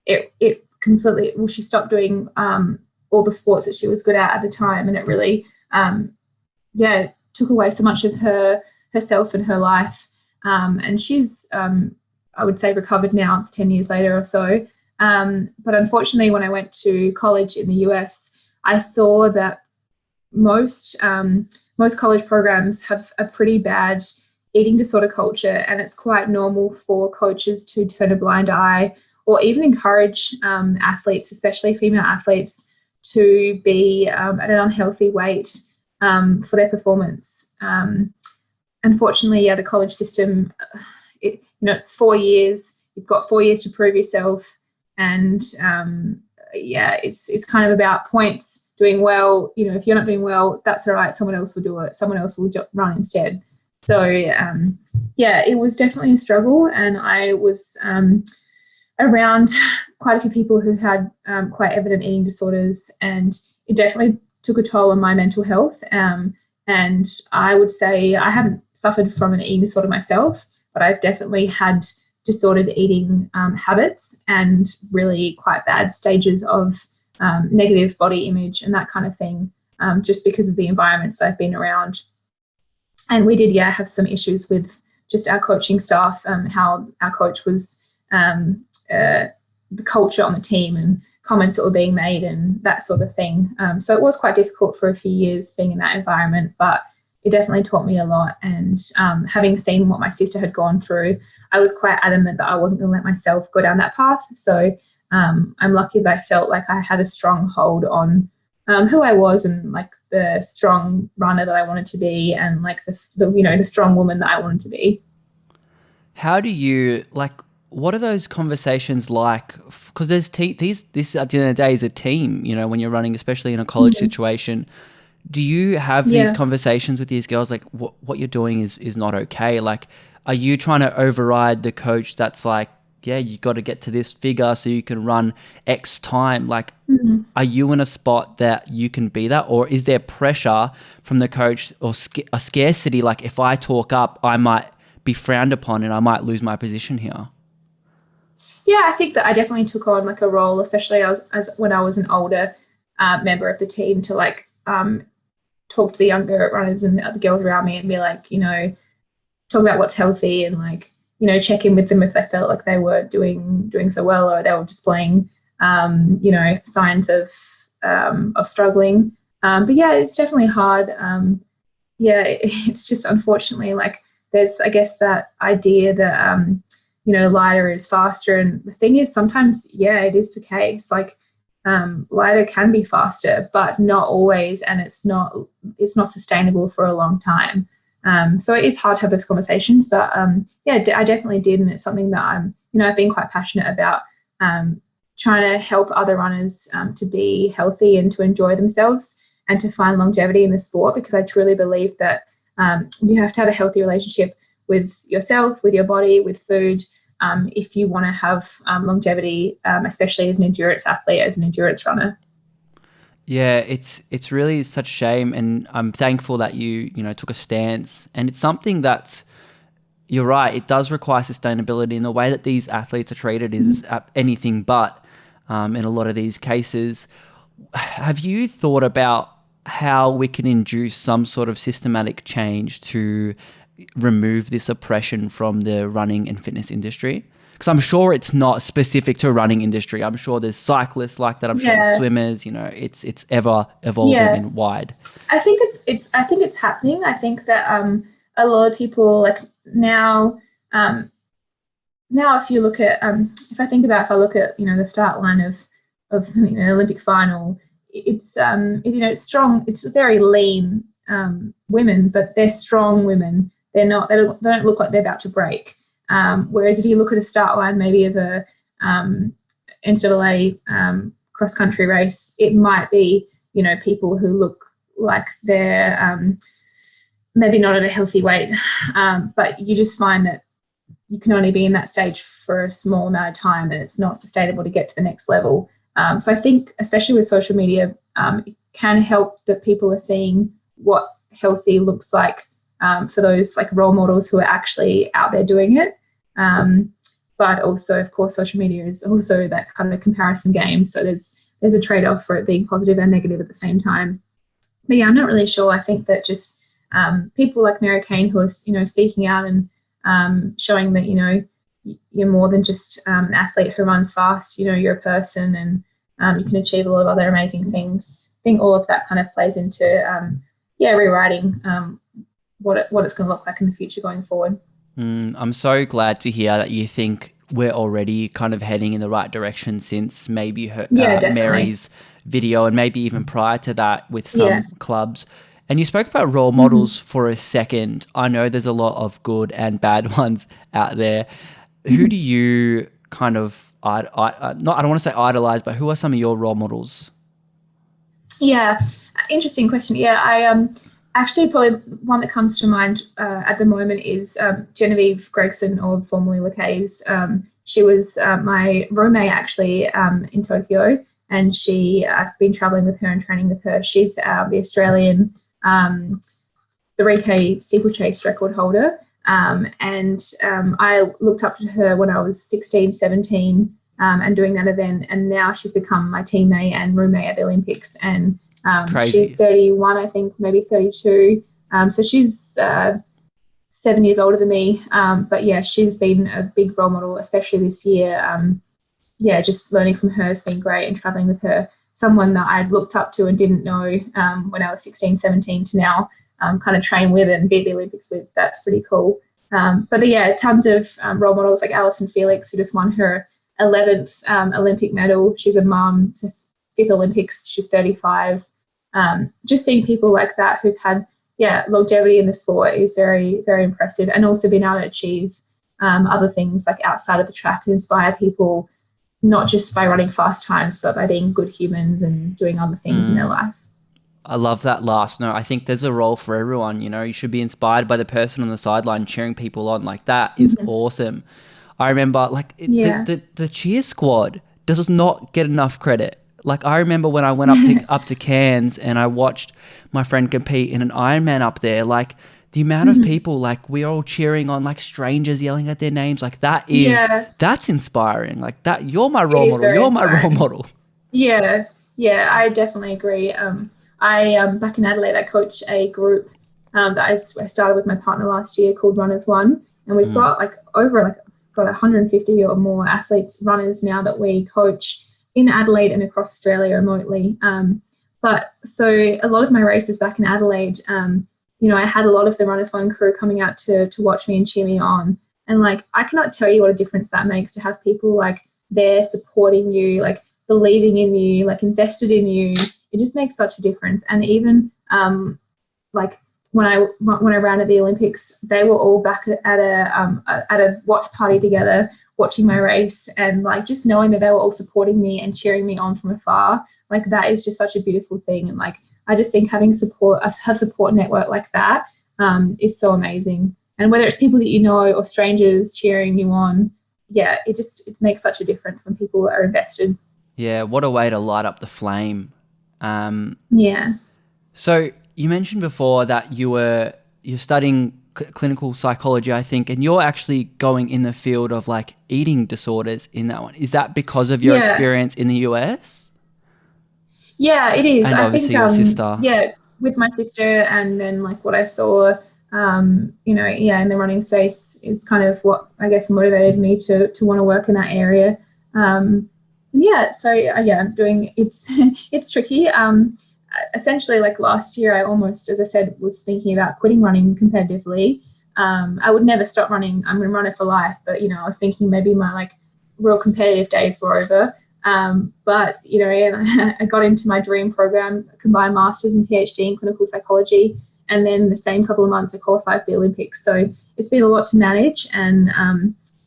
it completely, she stopped doing all the sports that she was good at the time. And it really, took away so much of herself and her life. And she's, I would say, recovered now 10 years later or so. But unfortunately, when I went to college in the US, I saw that most most college programs have a pretty bad eating disorder culture, and it's quite normal for coaches to turn a blind eye or even encourage athletes, especially female athletes, to be at an unhealthy weight for their performance. Unfortunately, the college system, it's 4 years. You've got 4 years to prove yourself, and it's kind of about points, doing well. If you're not doing well, that's all right. Someone else will do it. Someone else will run instead. So it was definitely a struggle, and I was around quite a few people who had quite evident eating disorders, and it definitely took a toll on my mental health. And I would say I haven't suffered from an eating disorder myself, but I've definitely had disordered eating habits and really quite bad stages of negative body image and that kind of thing, just because of the environments I've been around. And we did, have some issues with just our coaching staff, how our coach was, the culture on the team and comments that were being made and that sort of thing. So it was quite difficult for a few years being in that environment, but it definitely taught me a lot. And having seen what my sister had gone through, I was quite adamant that I wasn't going to let myself go down that path. So I'm lucky that I felt like I had a strong hold on who I was and like the strong runner that I wanted to be, and like the strong woman that I wanted to be. How do you what are those conversations like? Because this at the end of the day is a team, when you're running, especially in a college situation. Do you have these conversations with these girls, like what you're doing is not okay? Like, are you trying to override the coach that's like, yeah, you got to get to this figure so you can run X time? Like, are you in a spot that you can be that? Or is there pressure from the coach or a scarcity? Like, if I talk up, I might be frowned upon and I might lose my position here. Yeah, I think that I definitely took on like a role, especially as when I was an older member of the team, to talk to the younger runners and the other girls around me and be like, talk about what's healthy and like, check in with them if they felt like they were doing so well or they were displaying, signs of struggling. But yeah, it's definitely hard. It's just unfortunately like there's, I guess, that idea that, lighter is faster. And the thing is, sometimes, it is the case. Like, lighter can be faster, but not always, and it's not sustainable for a long time. So it is hard to have those conversations, but I definitely did, and it's something that I've been quite passionate about, trying to help other runners to be healthy and to enjoy themselves and to find longevity in the sport, because I truly believe that you have to have a healthy relationship with yourself, with your body, with food, if you want to have longevity, especially as an endurance athlete, as an endurance runner. Yeah, it's really such a shame, and I'm thankful that you took a stance. And it's something that's, you're right, it does require sustainability, and the way that these athletes are treated is anything but in a lot of these cases. Have you thought about how we can induce some sort of systematic change to remove this oppression from the running and fitness industry? Because I'm sure it's not specific to a running industry. I'm sure there's cyclists like that. I'm sure there's swimmers. It's ever evolving and wide. I think it's happening. I think that a lot of people like now if you look at if I look at the start line of Olympic final, it's it's strong. It's very lean women, but they're strong women. They don't look like they're about to break. Whereas if you look at a start line maybe of a NCAA cross country race, it might be people who look like they're maybe not at a healthy weight, but you just find that you can only be in that stage for a small amount of time, and it's not sustainable to get to the next level. So I think, especially with social media, it can help that people are seeing what healthy looks like for those like role models who are actually out there doing it. But also, of course, social media is also that kind of comparison game. So there's a trade-off for it being positive and negative at the same time. But yeah, I'm not really sure. I think that just people like Mary Kane who are speaking out and showing that you're more than just an athlete who runs fast. You're a person, and you can achieve a lot of other amazing things. I think all of that kind of plays into rewriting what it's going to look like in the future going forward. I'm so glad to hear that you think we're already kind of heading in the right direction since maybe Mary's video, and maybe even prior to that with some clubs. And you spoke about role models for a second. I know there's a lot of good and bad ones out there. Who do you kind of, I don't want to say idolize, but who are some of your role models? Yeah, interesting question. Yeah, I actually probably one that comes to mind at the moment is Genevieve Gregson, or formerly Lacaze. She was my roommate actually in Tokyo, and I've been traveling with her and training with her. She's the Australian 3K steeplechase record holder. And I looked up to her when I was 16, 17 and doing that event. And now she's become my teammate and roommate at the Olympics. And she's 31, I think, maybe 32. So she's 7 years older than me. But yeah, she's been a big role model, especially this year. Just learning from her has been great, and traveling with her, someone that I'd looked up to and didn't know when I was 16, 17 to now kind of train with and be at the Olympics with. That's pretty cool. But tons of role models like Alison Felix, who just won her 11th Olympic medal. She's a mum. It's her 5th Olympics. She's 35. Just seeing people like that who've had longevity in the sport is very, very impressive, and also being able to achieve other things like outside of the track and inspire people, not just by running fast times, but by being good humans and doing other things in their life. I love that last note. I think there's a role for everyone. You know, you should be inspired by the person on the sideline cheering people on. Like, that is awesome. I remember the cheer squad does not get enough credit. Like, I remember when I went up to Cairns and I watched my friend compete in an Ironman up there, like the amount of people, like, we're all cheering on, like strangers yelling at their names. Like, that's inspiring. Like, that, you're my role model. You're my role model. Yeah, I definitely agree. I back in Adelaide, I coach a group that I started with my partner last year called Runners One, and we've got over 150 or more athletes, runners now that we coach in Adelaide and across Australia remotely. But so a lot of my races back in Adelaide, I had a lot of the Runners One crew coming out to watch me and cheer me on, and like, I cannot tell you what a difference that makes to have people like there supporting you, like believing in you, like invested in you. It just makes such a difference. And even like when I ran at the Olympics, they were all back at a watch party together, watching my race, and like just knowing that they were all supporting me and cheering me on from afar. Like, that is just such a beautiful thing. And like, I just think having a support network like that is so amazing. And whether it's people that you know or strangers cheering you on, it makes such a difference when people are invested. Yeah, what a way to light up the flame. So you mentioned before that you're studying clinical psychology, I think, and you're actually going in the field of like eating disorders in that one. Is that because of your experience in the US? Yeah, it is. And I obviously think, your sister. Yeah, with my sister, and then like what I saw, in the running space is kind of what I guess motivated me to want to work in that area. I'm doing it's tricky. Essentially, like last year, I almost, as I said, was thinking about quitting running competitively. I would never stop running. I'm going to run it for life. But, I was thinking maybe my like real competitive days were over. But I got into my dream program, combined master's and PhD in clinical psychology. And then the same couple of months, I qualified for the Olympics. So it's been a lot to manage. And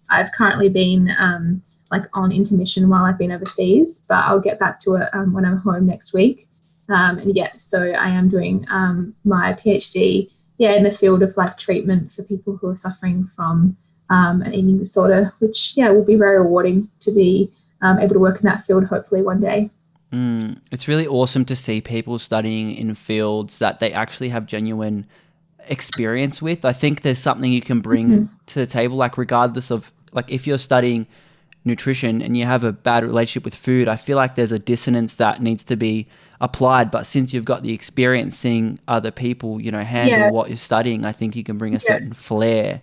I've currently been on intermission while I've been overseas, but I'll get back to it when I'm home next week. So I am doing my PhD, in the field of like treatment for people who are suffering from an eating disorder, which will be very rewarding to be able to work in that field hopefully one day. It's really awesome to see people studying in fields that they actually have genuine experience with. I think there's something you can bring to the table, like regardless of like if you're studying nutrition and you have a bad relationship with food, I feel like there's a dissonance that needs to be applied. But since you've got the experience seeing other people, handle what you're studying, I think you can bring a certain flair.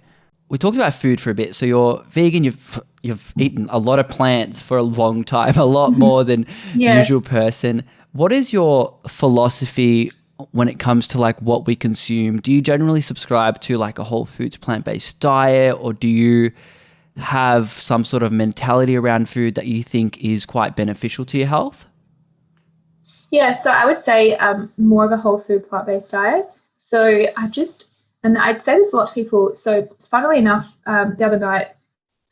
We talked about food for a bit. So you're vegan, you've eaten a lot of plants for a long time, a lot more than usual person. What is your philosophy when it comes to like what we consume? Do you generally subscribe to like a whole foods plant-based diet, or do you have some sort of mentality around food that you think is quite beneficial to your health? Yeah, so I would say more of a whole food plant-based diet. So and I'd say this a lot to people. So funnily enough, the other night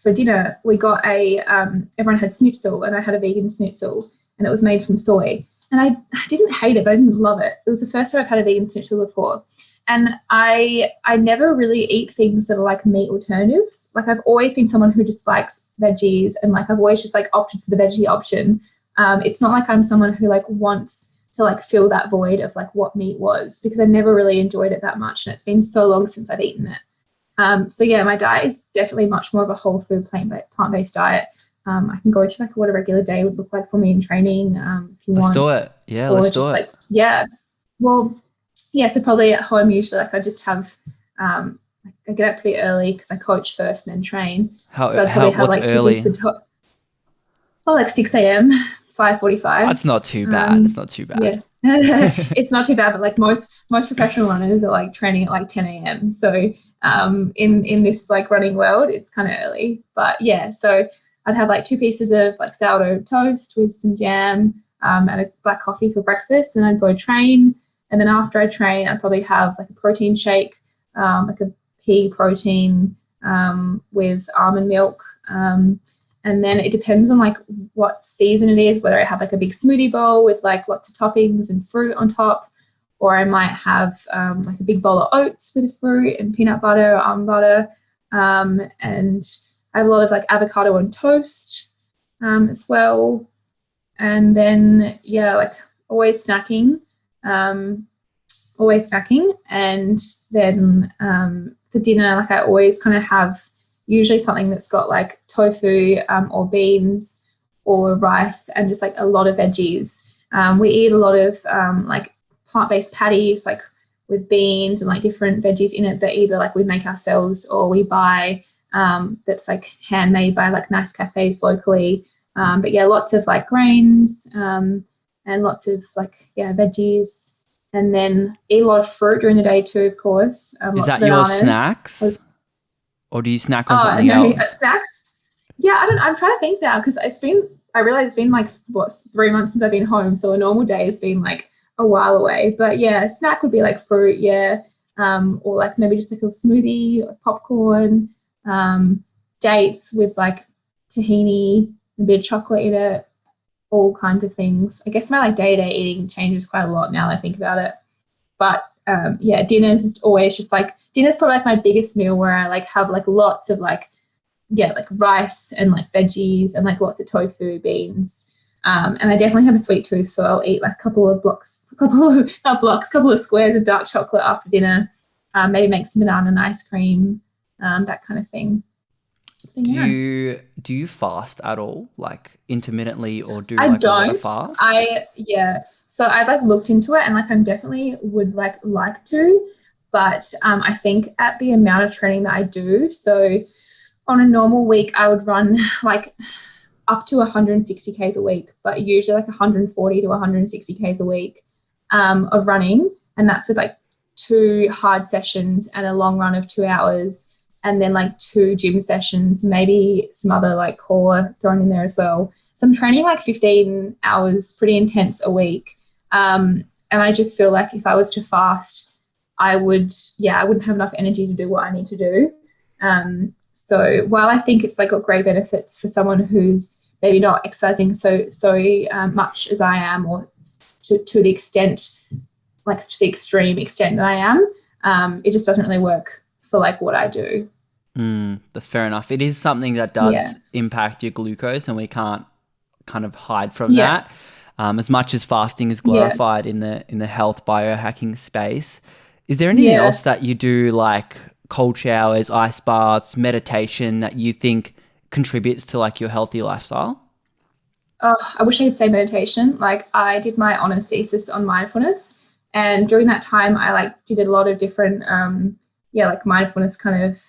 for dinner, we got everyone had schnitzel, and I had a vegan schnitzel, and it was made from soy. And I didn't hate it, but I didn't love it. It was the first time I've had a vegan schnitzel before. And I never really eat things that are like meat alternatives. Like I've always been someone who just likes veggies, and like I've always just like opted for the veggie option. It's not like I'm someone who like wants to like fill that void of like what meat was, because I never really enjoyed it that much, and it's been so long since I've eaten it. So yeah, my diet is definitely much more of a whole food plant-based diet. I can go through like what a regular day would look like for me in training, if you want. Let's do it. Yeah, or let's do just it. like, yeah. Well, yeah, so probably at home usually like I just have I get up pretty early because I coach first and then train. So I'd probably have what's like early? like 6 a.m., 5:45. That's not too bad. It's not too bad. Yeah. It's not too bad, but like most professional runners are like training at like 10 a.m. So in this like running world, it's kind of early. But yeah, so I'd have like 2 pieces of like sourdough toast with some jam and a black coffee for breakfast, and I'd go train. And then after I train, I'd probably have like a protein shake, like a pea protein with almond milk. And then it depends on like what season it is, whether I have like a big smoothie bowl with like lots of toppings and fruit on top, or I might have like a big bowl of oats with fruit and peanut butter or almond butter. And I have a lot of like avocado on toast as well. And then, yeah, like always snacking. And then for dinner, like I always kind of have usually something that's got like tofu or beans or rice and just like a lot of veggies. We eat a lot of like plant-based patties, like with beans and like different veggies in it that either like we make ourselves or we buy, that's like handmade by like nice cafes locally. But yeah, lots of like grains and lots of like, yeah, veggies. And then eat a lot of fruit during the day too, of course. Is that your snacks? Or do you snack on something else? Snacks? Yeah, I'm trying to think now, because I realize it's been like, 3 months since I've been home. So a normal day has been like a while away. But yeah, snack would be like fruit, yeah. Or like maybe just like a smoothie, like popcorn, dates with like tahini, a bit of chocolate in it, all kinds of things. I guess my like day-to-day eating changes quite a lot now that I think about it. But yeah, dinner's always just like, dinner's probably like my biggest meal, where I like have like lots of like, yeah, like rice and like veggies and like lots of tofu, beans. And I definitely have a sweet tooth, so I'll eat like a couple of squares of dark chocolate after dinner. Maybe make some banana and ice cream, that kind of thing. Do you fast at all, like intermittently, or do I like don't. a lot of fasts? So I've like looked into it, and like I'm definitely would like to, but I think at the amount of training that I do, so on a normal week I would run like up to 160 Ks a week, but usually like 140 to 160 Ks a week of running, and that's with like 2 hard sessions and a long run of 2 hours. And then like 2 gym sessions, maybe some other like core thrown in there as well. So I'm training like 15 hours, pretty intense a week. And I just feel like if I was to fast, I wouldn't have enough energy to do what I need to do. So while I think it's like got great benefits for someone who's maybe not exercising so much as I am, or to the extent, like to the extreme extent that I am, it just doesn't really work for like what I do. That's fair enough. It is something that does impact your glucose, and we can't kind of hide from that. As much as fasting is glorified in the health biohacking space, is there anything else that you do, like cold showers, ice baths, meditation, that you think contributes to like your healthy lifestyle? Oh, I wish I could say meditation. Like I did my honors thesis on mindfulness, and during that time I like did a lot of different like mindfulness kind of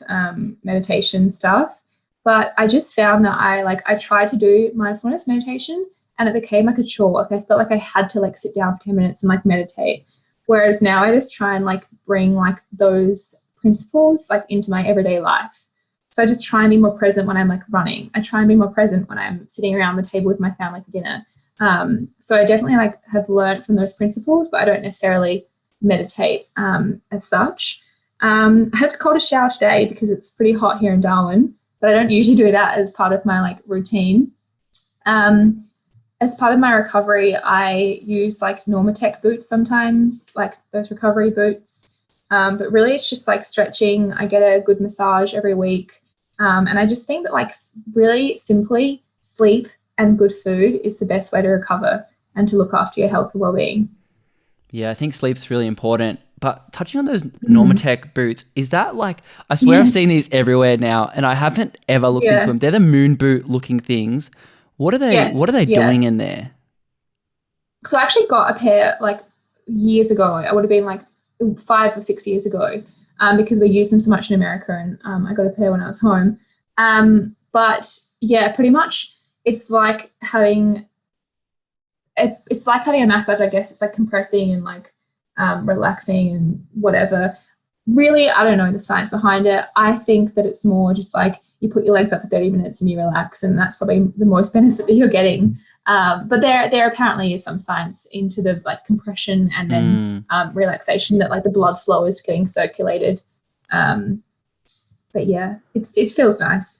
meditation stuff. But I just found that I tried to do mindfulness meditation, and it became like a chore. Like I felt like I had to like sit down for 10 minutes and like meditate. Whereas now I just try and like bring like those principles like into my everyday life. So I just try and be more present when I'm like running. I try and be more present when I'm sitting around the table with my family for dinner. So I definitely like have learned from those principles, but I don't necessarily meditate as such. I had to call a shower today because it's pretty hot here in Darwin, but I don't usually do that as part of my like routine. As part of my recovery, I use like Normatec boots sometimes, like those recovery boots. But really it's just like stretching. I get a good massage every week. And I just think that like really simply sleep and good food is the best way to recover and to look after your health and well-being. Yeah, I think sleep's really important. But touching on those Normatec boots, is that like, I swear I've seen these everywhere now and I haven't ever looked into them. They're the moon boot looking things. What are they doing in there? So I actually got a pair like years ago. I would have been like 5 or 6 years ago because we used them so much in America, and I got a pair when I was home. But yeah, pretty much it's like having a massage, I guess. It's like compressing and like relaxing and whatever. Really, I don't know the science behind it. I think that it's more just like you put your legs up for 30 minutes and you relax, and that's probably the most benefit that you're getting. But there apparently is some science into the like compression and then relaxation, that like the blood flow is getting circulated. But yeah, it feels nice.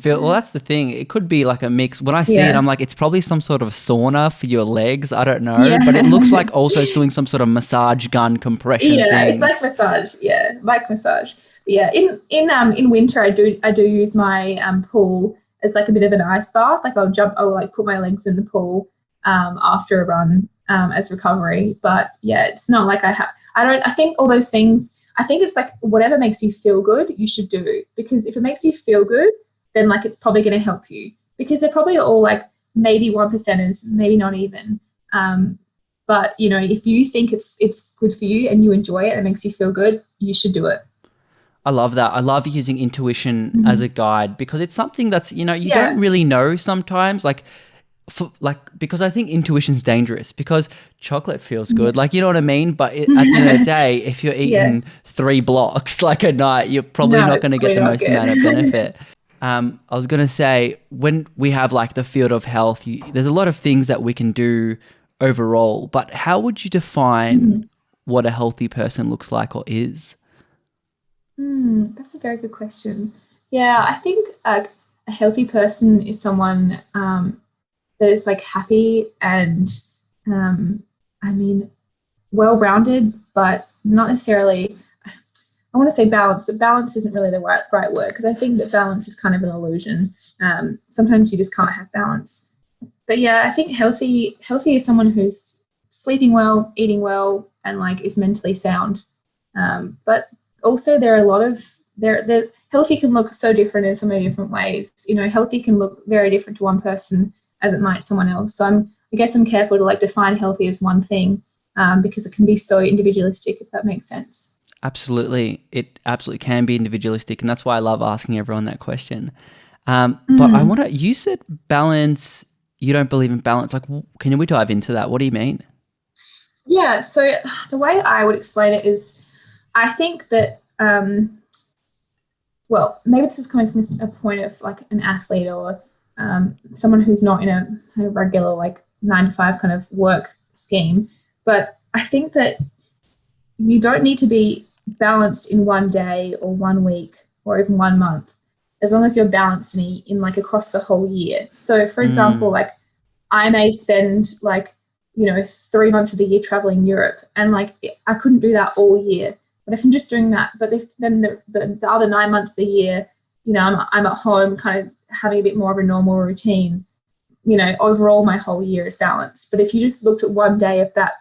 Well, that's the thing. It could be like a mix. When I see it, I'm like, it's probably some sort of sauna for your legs. I don't know, but it looks like also it's doing some sort of massage gun compression. It's like massage. Yeah, like massage. Yeah, in winter I do use my pool as like a bit of an ice bath. Like I'll like put my legs in the pool after a run as recovery. But yeah, it's not like I think all those things. I think it's like whatever makes you feel good, you should do, because if it makes you feel good, then like it's probably going to help you, because they're probably all like maybe 1%ers, maybe not even. But you know, if you think it's good for you and you enjoy it and it makes you feel good, you should do it. I love that. I love using intuition as a guide, because it's something that's, you know, you don't really know sometimes, because I think intuition's dangerous, because chocolate feels good, like, you know what I mean? But at the end of the day, if you're eating 3 blocks like a night, you're probably not going to get the most amount of benefit. I was going to say, when we have like the field of health, there's a lot of things that we can do overall, but how would you define what a healthy person looks like or is? That's a very good question. Yeah, I think a healthy person is someone that is like happy and well-rounded, but not necessarily, I want to say balanced, but balance isn't really the right word, because I think that balance is kind of an illusion. Sometimes you just can't have balance. But yeah, I think healthy is someone who's sleeping well, eating well, and like is mentally sound. But also there are a lot of healthy can look so different in so many different ways. You know, healthy can look very different to one person as it might someone else. So I guess I'm careful to like define healthy as one thing, because it can be so individualistic, if that makes sense. Absolutely. It absolutely can be individualistic, and that's why I love asking everyone that question. But you said balance, you don't believe in balance. Like, can we dive into that? What do you mean? Yeah, so the way I would explain it is, I think that, well, maybe this is coming from a point of like an athlete or someone who's not in a regular like 9-to-5 kind of work scheme. But I think that you don't need to be balanced in one day or 1 week or even 1 month, as long as you're balanced in like across the whole year. So for example, like I may spend like, 3 months of the year traveling Europe, and like I couldn't do that all year. But if I'm just doing that, but then the other 9 months of the year, I'm at home kind of having a bit more of a normal routine, overall my whole year is balanced. But if you just looked at one day of that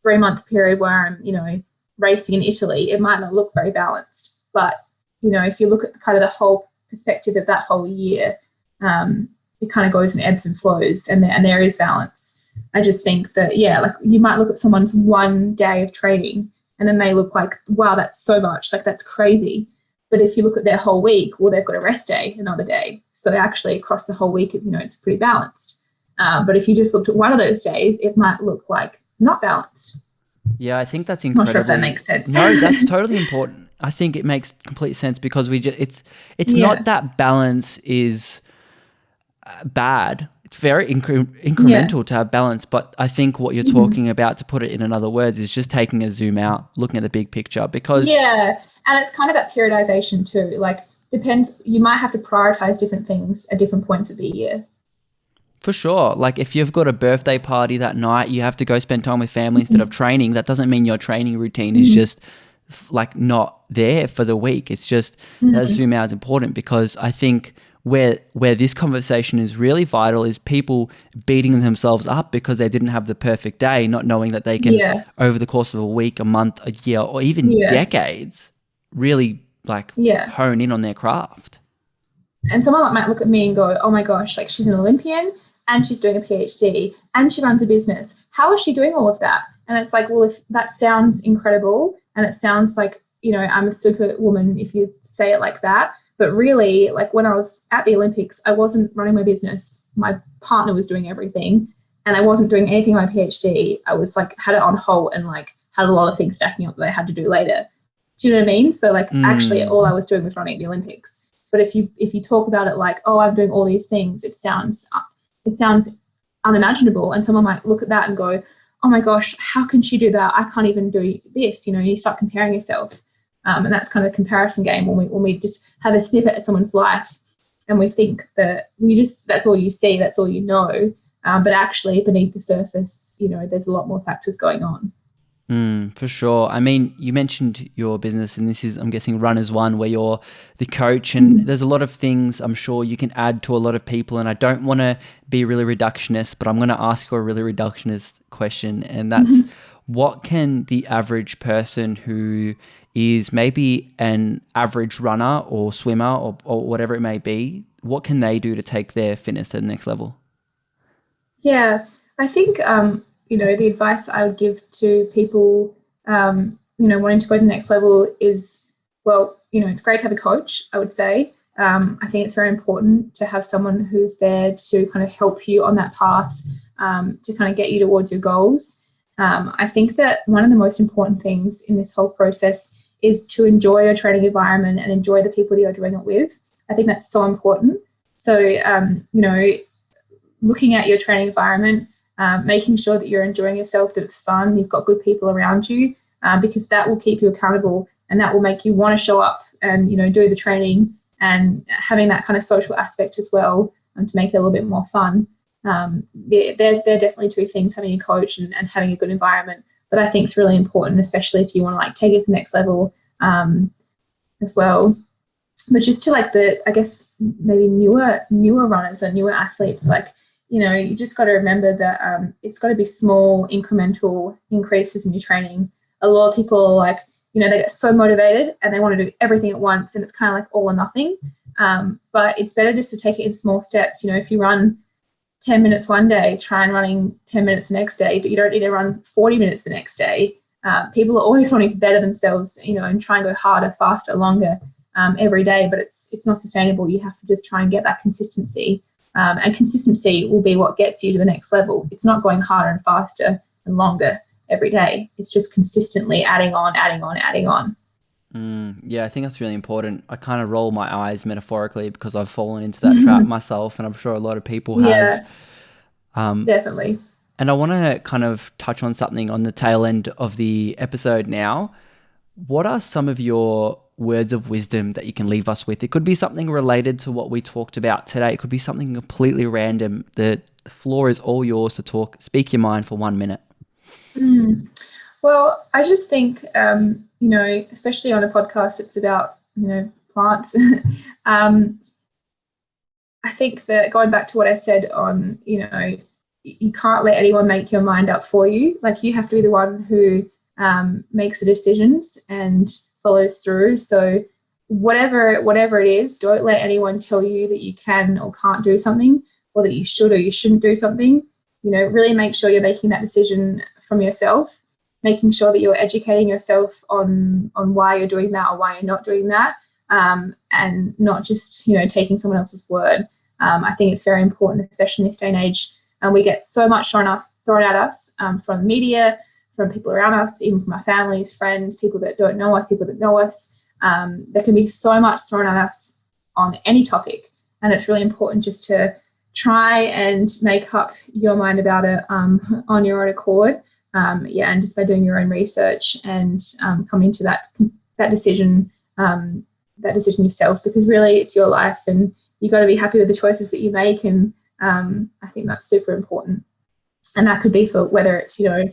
3-month period where I'm, racing in Italy, it might not look very balanced. But, if you look at kind of the whole perspective of that whole year, it kind of goes in ebbs and flows, and there is balance. I just think that, like you might look at someone's one day of training and it may look like, wow, that's so much, like that's crazy. But if you look at their whole week, well, they've got a rest day another day. So actually across the whole week, it's pretty balanced. But if you just looked at one of those days, it might look like not balanced. Yeah, I think that's Not sure if that incredibly. makes sense. No, that's totally important. I think it makes complete sense because it's Yeah. not that balance is bad. It's very Yeah. incremental to have balance, but I think what you're Mhm. talking about, to put it in another words, is just taking a zoom out, looking at the big picture. Because Yeah. And it's kind of that periodization too. Like, depends, you might have to prioritize different things at different points of the year. for sure, like if you've got a birthday party that night, you have to go spend time with family instead of training. That doesn't mean your training routine is Mhm. just like not there for the week. It's just that Mhm. zoom out is important, because I think where this conversation is really vital is people beating themselves up because they didn't have the perfect day, not knowing that they can, Yeah. over the course of a week, a month, a year, or even Yeah. decades, really like Yeah. hone in on their craft. And someone might look at me and go, oh my gosh, like she's an Olympian and she's doing a PhD and she runs a business. How is she doing all of that? And it's like, well, if that sounds incredible and it sounds like, I'm a super woman if you say it like that. But really, like when I was at the Olympics, I wasn't running my business. My partner was doing everything and I wasn't doing anything on my PhD. I was like, had it on hold and like had a lot of things stacking up that I had to do later. Do you know what I mean? So like actually all I was doing was running the Olympics. But if you talk about it like, oh, I'm doing all these things, it sounds unimaginable. And someone might look at that and go, oh my gosh, how can she do that? I can't even do this. You start comparing yourself. And that's kind of a comparison game when we just have a snippet of someone's life and we think that that's all you see, that's all you know. But actually beneath the surface, there's a lot more factors going on. For sure. I mean, you mentioned your business, and this is, I'm guessing, Runners One, where you're the coach, and there's a lot of things I'm sure you can add to a lot of people. And I don't want to be really reductionist, but I'm going to ask you a really reductionist question, and that's what can the average person who is maybe an average runner or swimmer or whatever it may be, what can they do to take their fitness to the next level? Yeah, I think the advice I would give to people wanting to go to the next level is, well, it's great to have a coach, I would say. I think it's very important to have someone who's there to kind of help you on that path, to kind of get you towards your goals. I think that one of the most important things in this whole process is to enjoy your training environment and enjoy the people that you're doing it with. I think that's so important. So, looking at your training environment, making sure that you're enjoying yourself, that it's fun, you've got good people around you, because that will keep you accountable and that will make you want to show up and do the training, and having that kind of social aspect as well, to make it a little bit more fun. They're definitely two things, having a coach and having a good environment, but I think it's really important, especially if you want to like take it to the next level, as well. But just to like I guess maybe newer runners or newer athletes, like you just got to remember that it's got to be small incremental increases in your training. A lot of people are like, they get so motivated and they want to do everything at once, and it's kind of like all or nothing. But it's better just to take it in small steps. If you run 10 minutes one day, try and running 10 minutes the next day, but you don't need to run 40 minutes the next day. People are always wanting to better themselves, and try and go harder, faster, longer, every day, but it's not sustainable. You have to just try and get that consistency, and consistency will be what gets you to the next level. It's not going harder and faster and longer every day. It's just consistently adding on. Yeah, I think that's really important. I kind of roll my eyes metaphorically because I've fallen into that trap myself, and I'm sure a lot of people have. Definitely. And I want to kind of touch on something on the tail end of the episode now. What are some of your words of wisdom that you can leave us with? It could be something related to what we talked about today. It could be something completely random. The floor is all yours to speak your mind for 1 minute. Well, I just think, especially on a podcast, it's about, plants. I think that going back to what I said on, you can't let anyone make your mind up for you. Like, you have to be the one who makes the decisions and follows through. So whatever it is, don't let anyone tell you that you can or can't do something, or that you should or you shouldn't do something. Really make sure you're making that decision from yourself, making sure that you're educating yourself on why you're doing that or why you're not doing that, and not just taking someone else's word. I think it's very important, especially in this day and age. And we get so much thrown at us from the media, from people around us, even from our families, friends, people that don't know us, people that know us. There can be so much thrown at us on any topic, and it's really important just to try and make up your mind about it on your own accord. And just by doing your own research and coming to that decision yourself, because really it's your life and you got to be happy with the choices that you make. And I think that's super important. And that could be for whether it's, your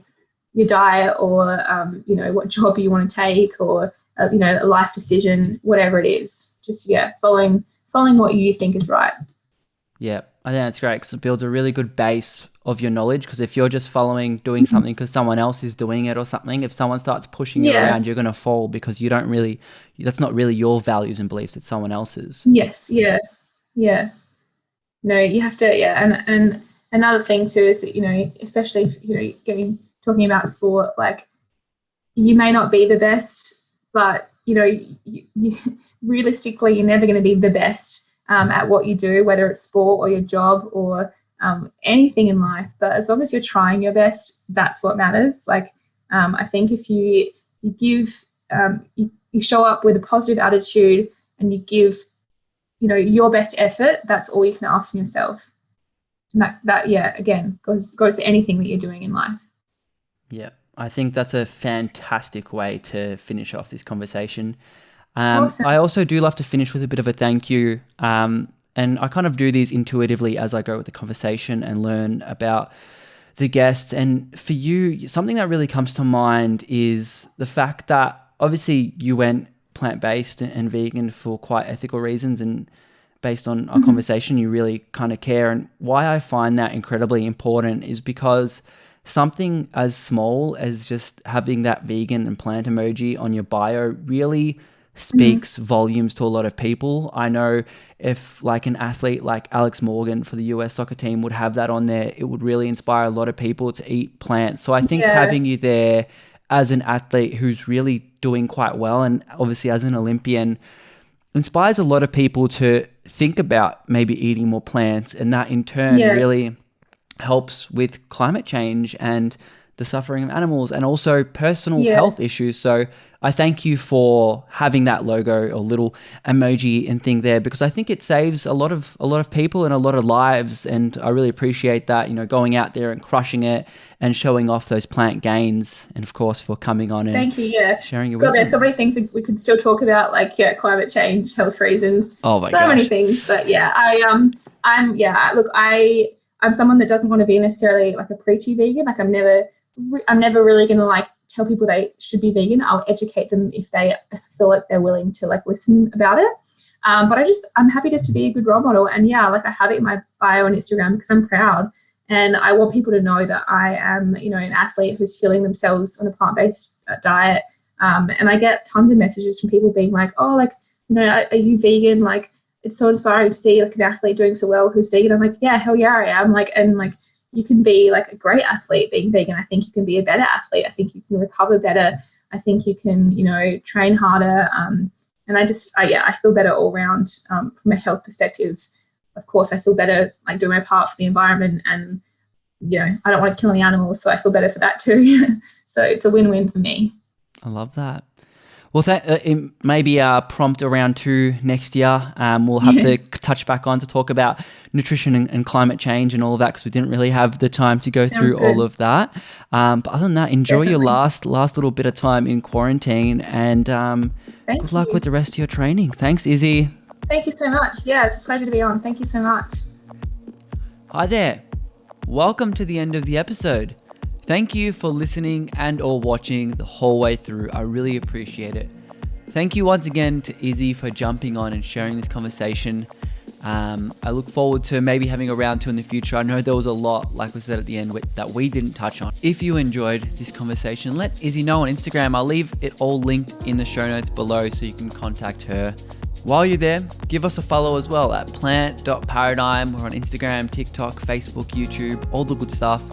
diet or, what job you want to take, or, a life decision, whatever it is, just, following what you think is right. Yeah, I think that's great because it builds a really good base of your knowledge. Because if you're just doing something because someone else is doing it or something, if someone starts pushing you around, you're going to fall because that's not really your values and beliefs, it's someone else's. Yes, yeah. No, you have to, and another thing too is that, especially if, talking about sport, like you may not be the best, but, you realistically, you're never going to be the best at what you do, whether it's sport or your job or anything in life. But as long as you're trying your best, that's what matters. Like, I think if you give, you show up with a positive attitude and you give, your best effort, that's all you can ask from yourself. And that again, goes to anything that you're doing in life. Yeah. I think that's a fantastic way to finish off this conversation. Awesome. I also do love to finish with a bit of a thank you. And I kind of do these intuitively as I go with the conversation and learn about the guests. And for you, something that really comes to mind is the fact that obviously you went plant-based and vegan for quite ethical reasons, and based on our conversation, you really kind of care. And why I find that incredibly important is because something as small as just having that vegan and plant emoji on your bio really speaks volumes to a lot of people. I know if like an athlete like Alex Morgan for the US soccer team would have that on there, it would really inspire a lot of people to eat plants. So I think having you there as an athlete who's really doing quite well, and obviously as an Olympian, inspires a lot of people to think about maybe eating more plants, and that in turn really helps with climate change and the suffering of animals and also personal health issues. So I thank you for having that logo or little emoji and thing there, because I think it saves a lot of people and a lot of lives. And I really appreciate that, going out there and crushing it and showing off those plant gains. And of course, for coming on and thank you, sharing your wisdom. There's so many things that we could still talk about, like climate change, health reasons. Oh my gosh. So many things. But I'm someone that doesn't want to be necessarily like a preachy vegan. Like I'm never really going to like tell people they should be vegan. I'll educate them if they feel like they're willing to like listen about it. But I'm happy just to be a good role model. And I have it in my bio on Instagram because I'm proud. And I want people to know that I am, an athlete who's feeling themselves on a plant-based diet. And I get tons of messages from people being like, oh, like, are you vegan? Like, it's so inspiring to see like an athlete doing so well who's vegan. I'm like, yeah, hell yeah, I am. Like, and like, you can be like a great athlete being vegan. I think you can be a better athlete. I think you can recover better. I think you can, train harder. And I feel better all around from a health perspective. Of course, I feel better like doing my part for the environment, and I don't want to kill any animals, so I feel better for that too. So it's a win-win for me. I love that. Well, maybe prompt around 2 next year. We'll have to touch back on to talk about nutrition and climate change and all of that, because we didn't really have the time to go through all of that. But other than that, enjoy your last little bit of time in quarantine, and good luck with the rest of your training. Thanks, Izzi. Thank you so much. Yeah, it's a pleasure to be on. Thank you so much. Hi there. Welcome to the end of the episode. Thank you for listening and or watching the whole way through. I really appreciate it. Thank you once again to Izzi for jumping on and sharing this conversation. I look forward to maybe having a round 2 in the future. I know there was a lot, like we said at the end, that we didn't touch on. If you enjoyed this conversation, let Izzi know on Instagram. I'll leave it all linked in the show notes below so you can contact her. While you're there, give us a follow as well at plant.paradigm. We're on Instagram, TikTok, Facebook, YouTube, all the good stuff.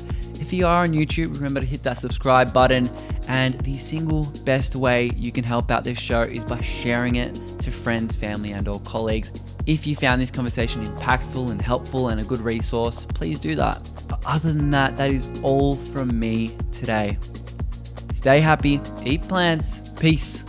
If you are on YouTube, remember to hit that subscribe button. And the single best way you can help out this show is by sharing it to friends, family, and or colleagues. If you found this conversation impactful and helpful and a good resource, please do that. But other than that, that is all from me today. Stay happy, eat plants. Peace.